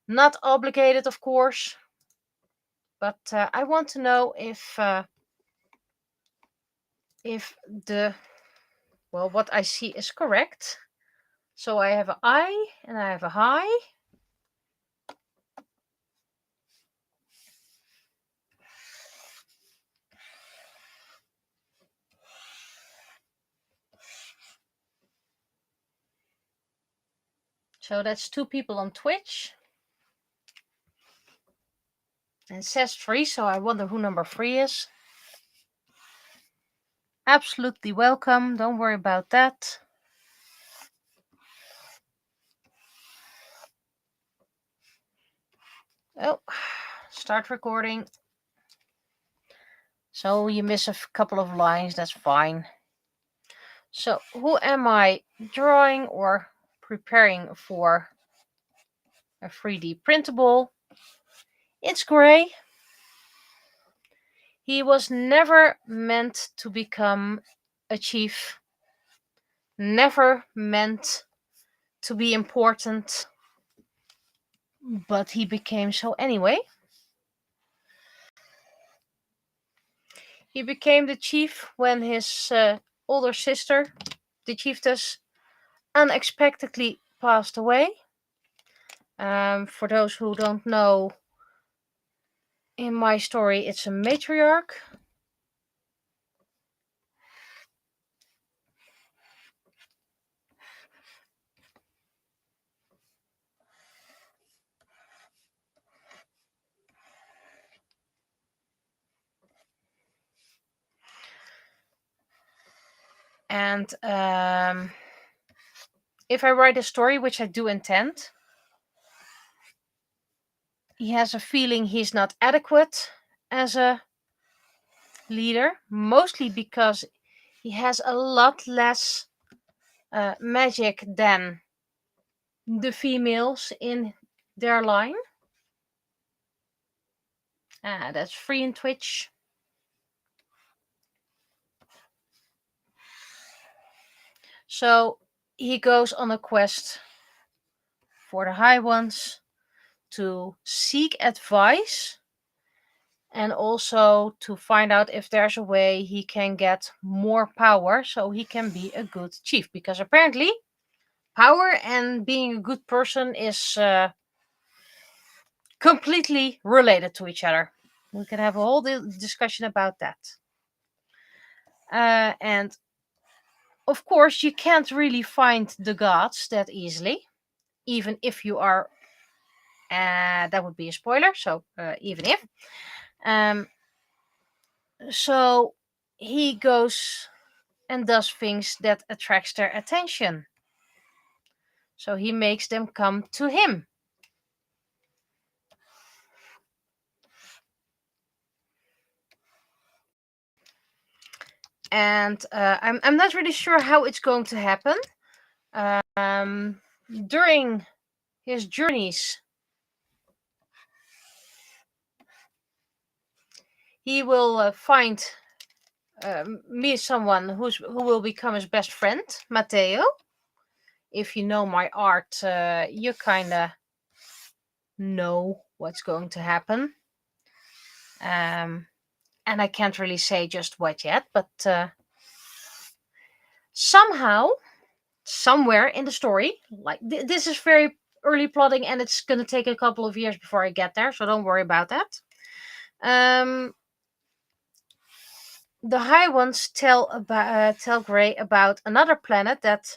Not obligated, of course, but I want to know if the what I see is correct. So I have an I and I have a hi. So that's 2 people on Twitch. And it says 3, so I wonder who number 3 is. Absolutely welcome. Don't worry about that. Oh, start recording. So you miss a couple of lines, that's fine. So who am I drawing or preparing for a 3D printable? It's Gray. He was never meant to become a chief. Never meant to be important. But he became so anyway. He became the chief when his older sister, the chiefess, unexpectedly passed away. For those who don't know, in my story, it's a matriarch. And if I write a story, which I do intend, he has a feeling he's not adequate as a leader, mostly because he has a lot less magic than the females in their line. That's free in Twitch. So he goes on a quest for the High Ones to seek advice and also to find out if there's a way he can get more power so he can be a good chief. Because apparently, power and being a good person is completely related to each other. We can have a whole discussion about that. And of course, you can't really find the gods that easily, even if you are. That would be a spoiler. So even if, so he goes and does things that attracts their attention. So he makes them come to him. And I'm not really sure how it's going to happen. During his journeys, he will meet someone who will become his best friend, Matteo. If you know my art, you kind of know what's going to happen. And I can't really say just what yet, but somehow, somewhere in the story, like this is very early plotting and it's going to take a couple of years before I get there, so don't worry about that. The High Ones tell Gray about another planet that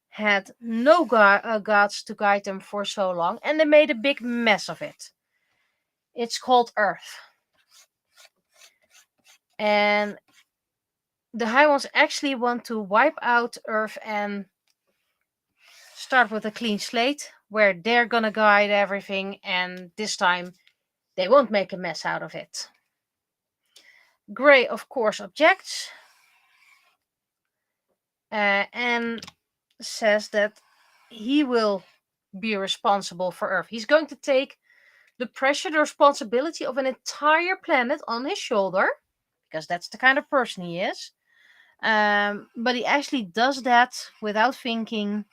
had no gods to guide them for so long, and they made a big mess of it. It's called Earth. And the High Ones actually want to wipe out Earth and start with a clean slate where they're gonna guide everything, and this time they won't make a mess out of it. Gray, of course, objects and says that he will be responsible for Earth. He's going to take the pressure, the responsibility of an entire planet on his shoulder, because that's the kind of person he is. But he actually does that without thinking,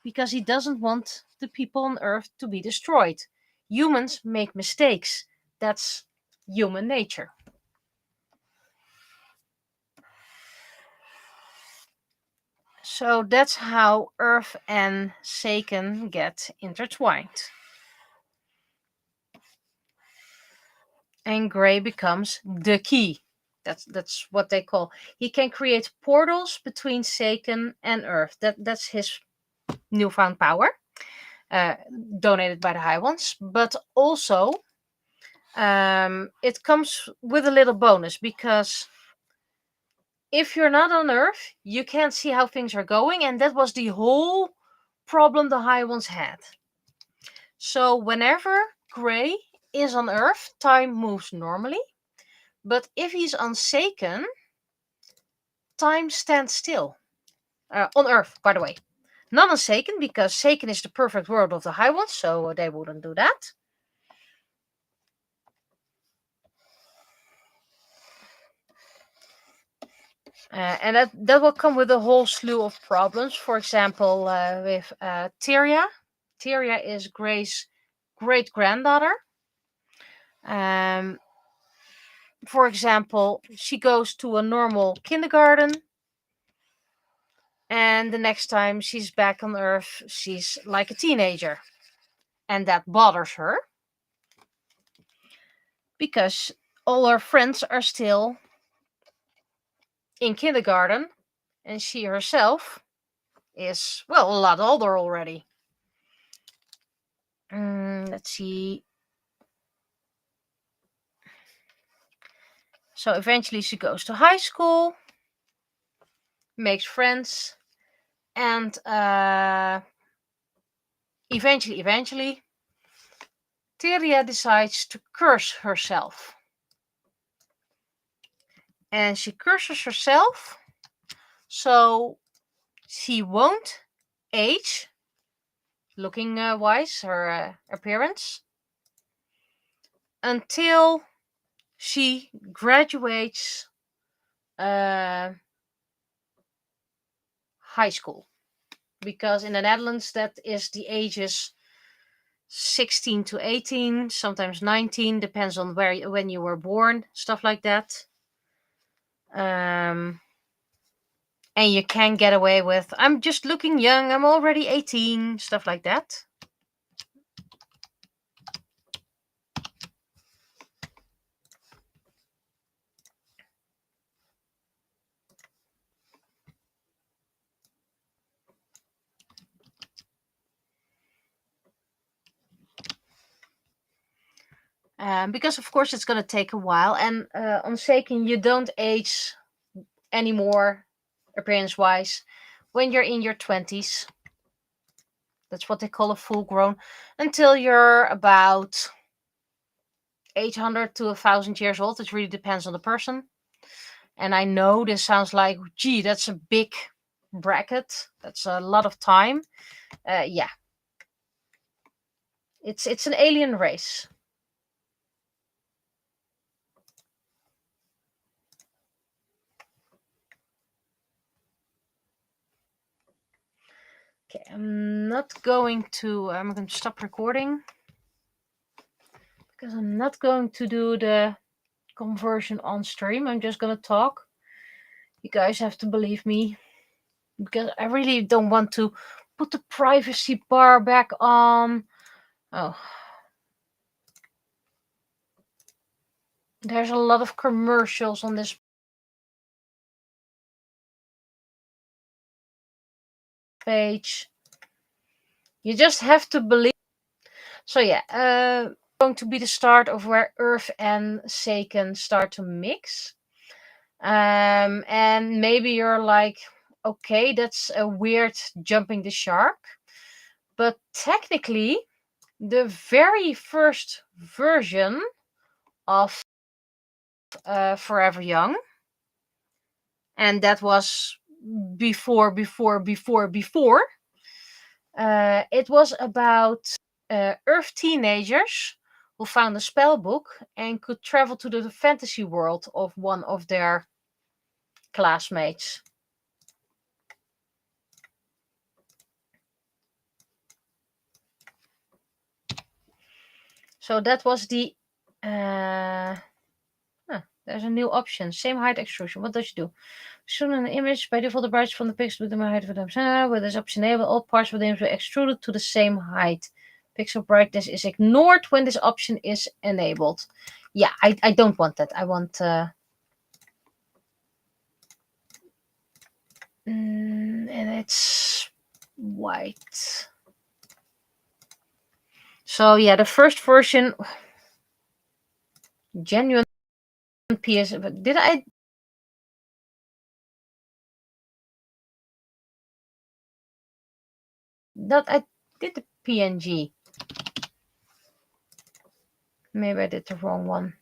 because he doesn't want the people on Earth to be destroyed. Humans make mistakes. That's human nature. So that's how Earth and Seiken get intertwined. And Gray becomes the key. That's what they call. He can create portals between Seiken and Earth. That's his newfound power, donated by the High Ones. But also, it comes with a little bonus, because if you're not on Earth, you can't see how things are going, and that was the whole problem the High Ones had. So whenever Gray is on Earth, time moves normally. But if he's on Seiken, time stands still. On Earth, by the way. Not on Seiken, because Seiken is the perfect world of the High Ones, so they wouldn't do that. And that will come with a whole slew of problems. For example, with Tyria. Tyria is Gray's great-granddaughter. for example, she goes to a normal kindergarten, and the next time she's back on Earth, she's like a teenager. And that bothers her because all her friends are still in kindergarten, and she herself is, well, a lot older already. Let's see. So eventually she goes to high school, makes friends, and eventually, Tyria decides to curse herself. And she curses herself so she won't age, looking wise, her appearance, until she graduates high school. Because in the Netherlands, that is the ages 16 to 18, sometimes 19, depends on when you were born, stuff like that. And you can get away with, I'm just looking young, I'm already 18, stuff like that. Because of course it's going to take a while, and on Seiken you don't age anymore, appearance wise, when you're in your 20s. That's what they call a full grown, until you're about 800 to 1,000 years old. It really depends on the person. And I know this sounds like, gee, that's a big bracket. That's a lot of time. Yeah. It's an alien race. Okay, I'm going to stop recording because I'm not going to do the conversion on stream. I'm just going to talk. You guys have to believe me because I really don't want to put the privacy bar back on. Oh. There's a lot of commercials on this page. You just have to believe. So yeah, going to be the start of where Earth and Seiken start to mix. And maybe you're like, okay, that's a weird jumping the shark. But technically, the very first version of Forever Young, and that was before, it was about Earth teenagers who found a spell book and could travel to the fantasy world of one of their classmates. So that was the there's a new option. Same height extrusion. What does it do? Shown an image by default the brights from the pixel with the height of them. With this option enabled, all parts of the image are extruded to the same height. Pixel brightness is ignored when this option is enabled. Yeah, I don't want that. I want and it's white. So yeah, the first version, genuine PS. But did I? That I did the PNG. Maybe I did the wrong one.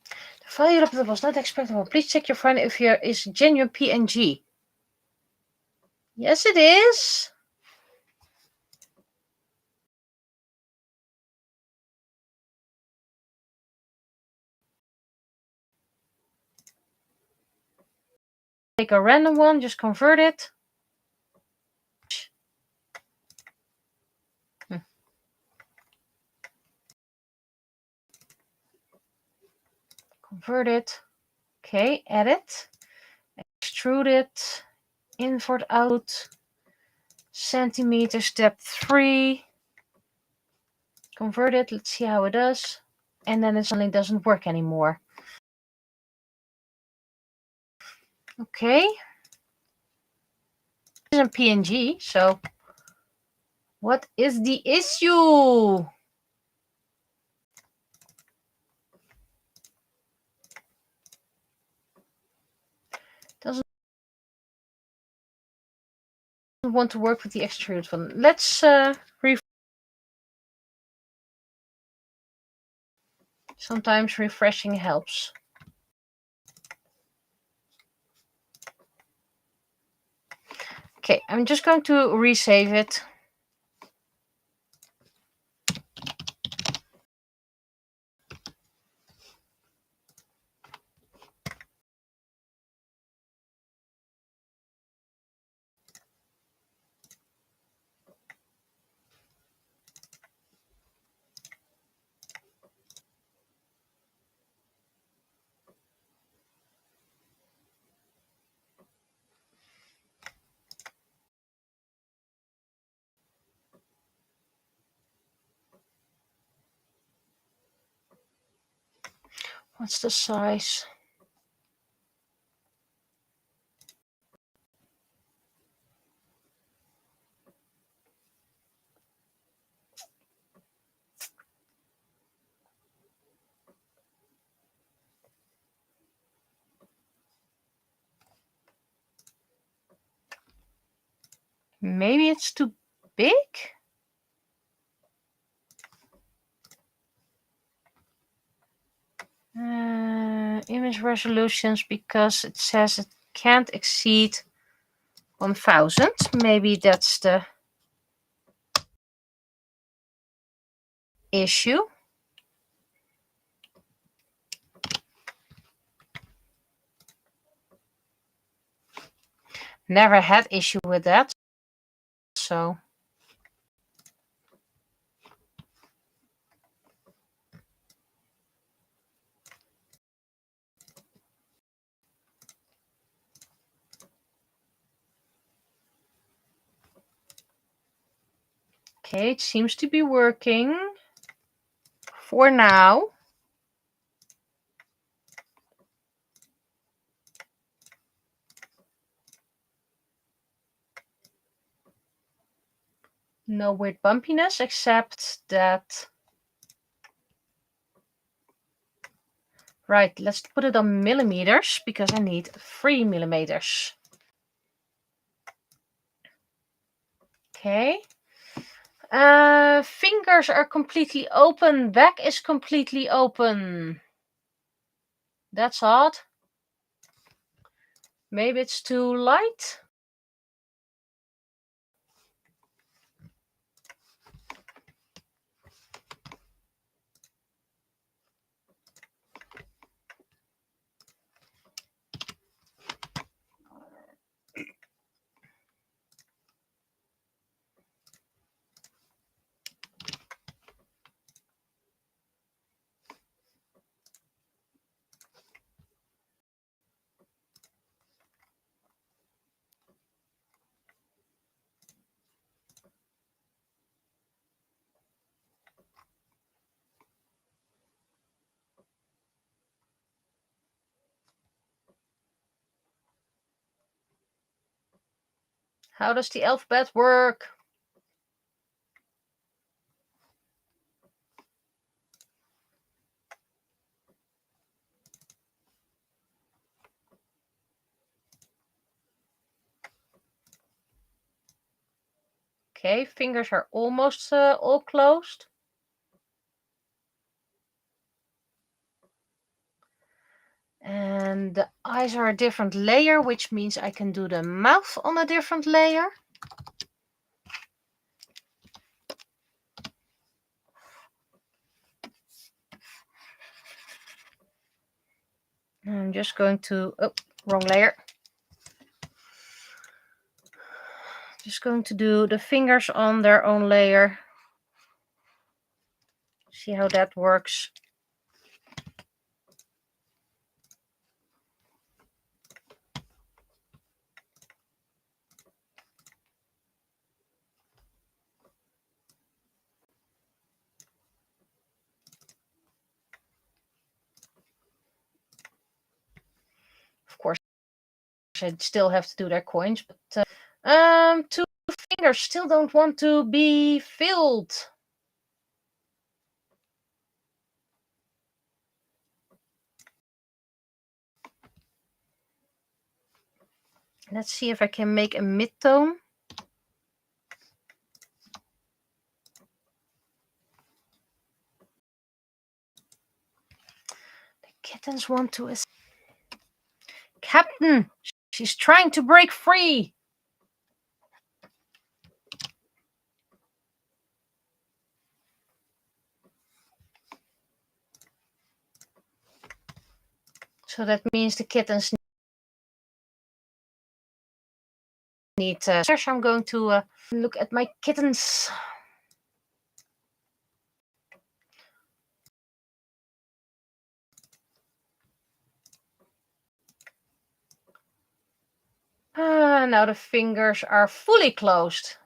The value of that was not expectable. Please check your friend if here is genuine PNG. Yes, it is. Take a random one, just convert it. Convert it. Okay, edit. Extrude it. Invert out. Centimeters, depth 3. Convert it. Let's see how it does. And then it suddenly doesn't work anymore. Okay. It's in PNG, so what is the issue? Doesn't want to work with the extrude one. Let's sometimes refreshing helps. Okay, I'm just going to resave it. What's the size? Maybe it's too big? Image resolutions, because it says it can't exceed 1000. Maybe that's the issue. Never had issue with that. So okay, it seems to be working for now. No weird bumpiness, except that. Right, let's put it on millimeters, because I need 3 millimeters. Okay. Fingers are completely open. Back is completely open. That's odd. Maybe it's too light. How does the alphabet work? Okay, fingers are almost all closed. And the eyes are a different layer, which means I can do the mouth on a different layer. I'm just going to, oh, wrong layer. Just going to do the fingers on their own layer. See how that works. Of course, I still have to do their coins, but 2 fingers still don't want to be filled. Let's see if I can make a mid-tone. The kittens want to escape. Captain, she's trying to break free. So that means the kittens need. First, I'm going to look at my kittens. Now the fingers are fully closed.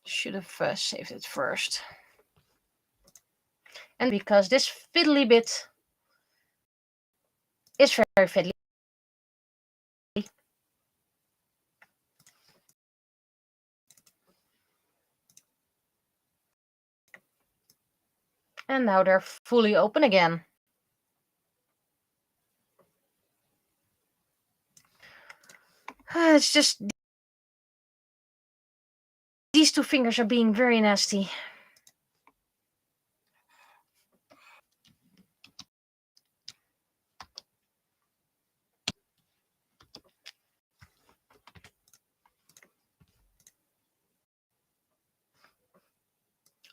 Should have saved it first. And because this fiddly bit is very fiddly. And now they're fully open again. It's just these 2 fingers are being very nasty.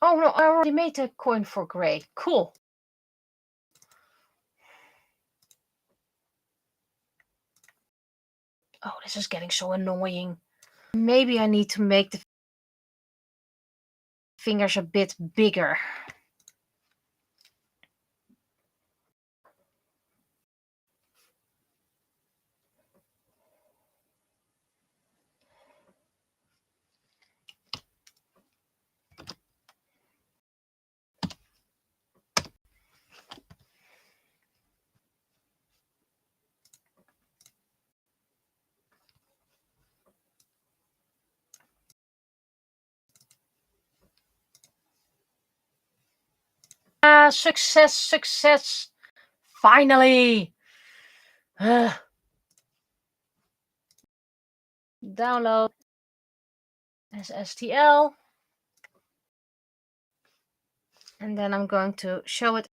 Oh no, I already made a coin for gray. Cool. Oh, this is getting so annoying. Maybe I need to make the fingers a bit bigger. Success, success. Finally. Download as STL. And then I'm going to show it.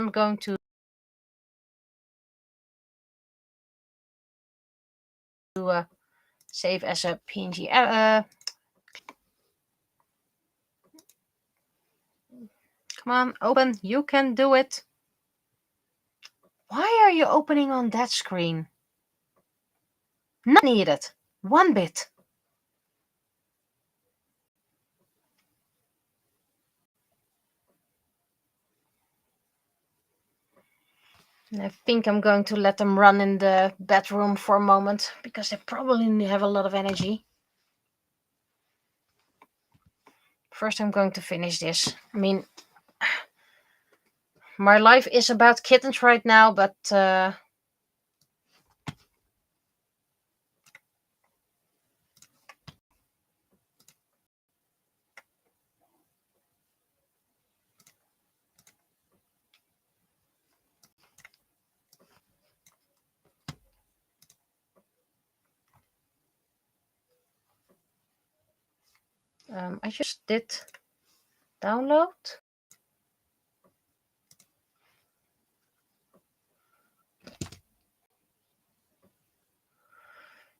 I'm going to save as a PNG. Come on, open. You can do it. Why are you opening on that screen? Not needed. 1 bit. And I think I'm going to let them run in the bedroom for a moment because they probably have a lot of energy. First, I'm going to finish this. I mean, my life is about kittens right now, but I just did download.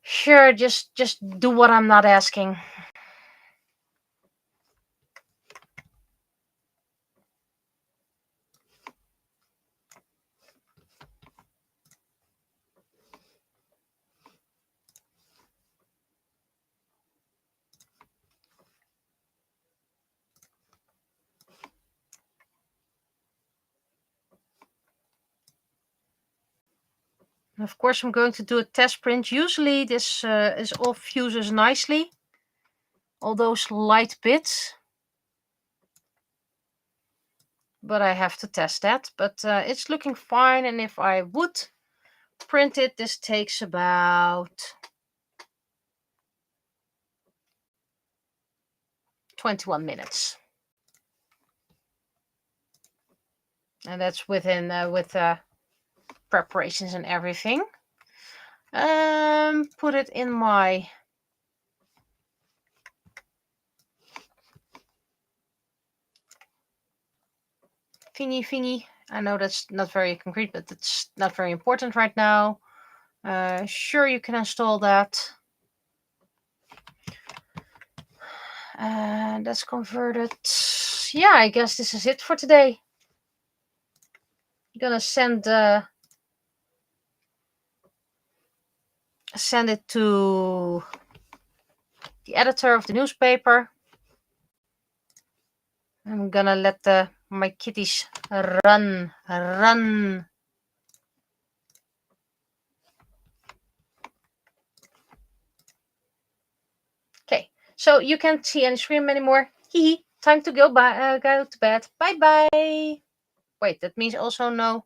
Sure, just do what I'm not asking. Of course, I'm going to do a test print. Usually this is all fuses nicely. All those light bits. But I have to test that. But it's looking fine. And if I would print it, this takes about 21 minutes. And that's within with preparations and everything. Put it in my thingy. I know that's not very concrete, but it's not very important right now. Sure, you can install that. And that's converted. Yeah, I guess this is it for today. I'm gonna send it to the editor of the newspaper. I'm gonna let my kitties run. Okay, so you can't see any screen anymore. Hee. Time to go to bed. Bye bye. Wait, that means also no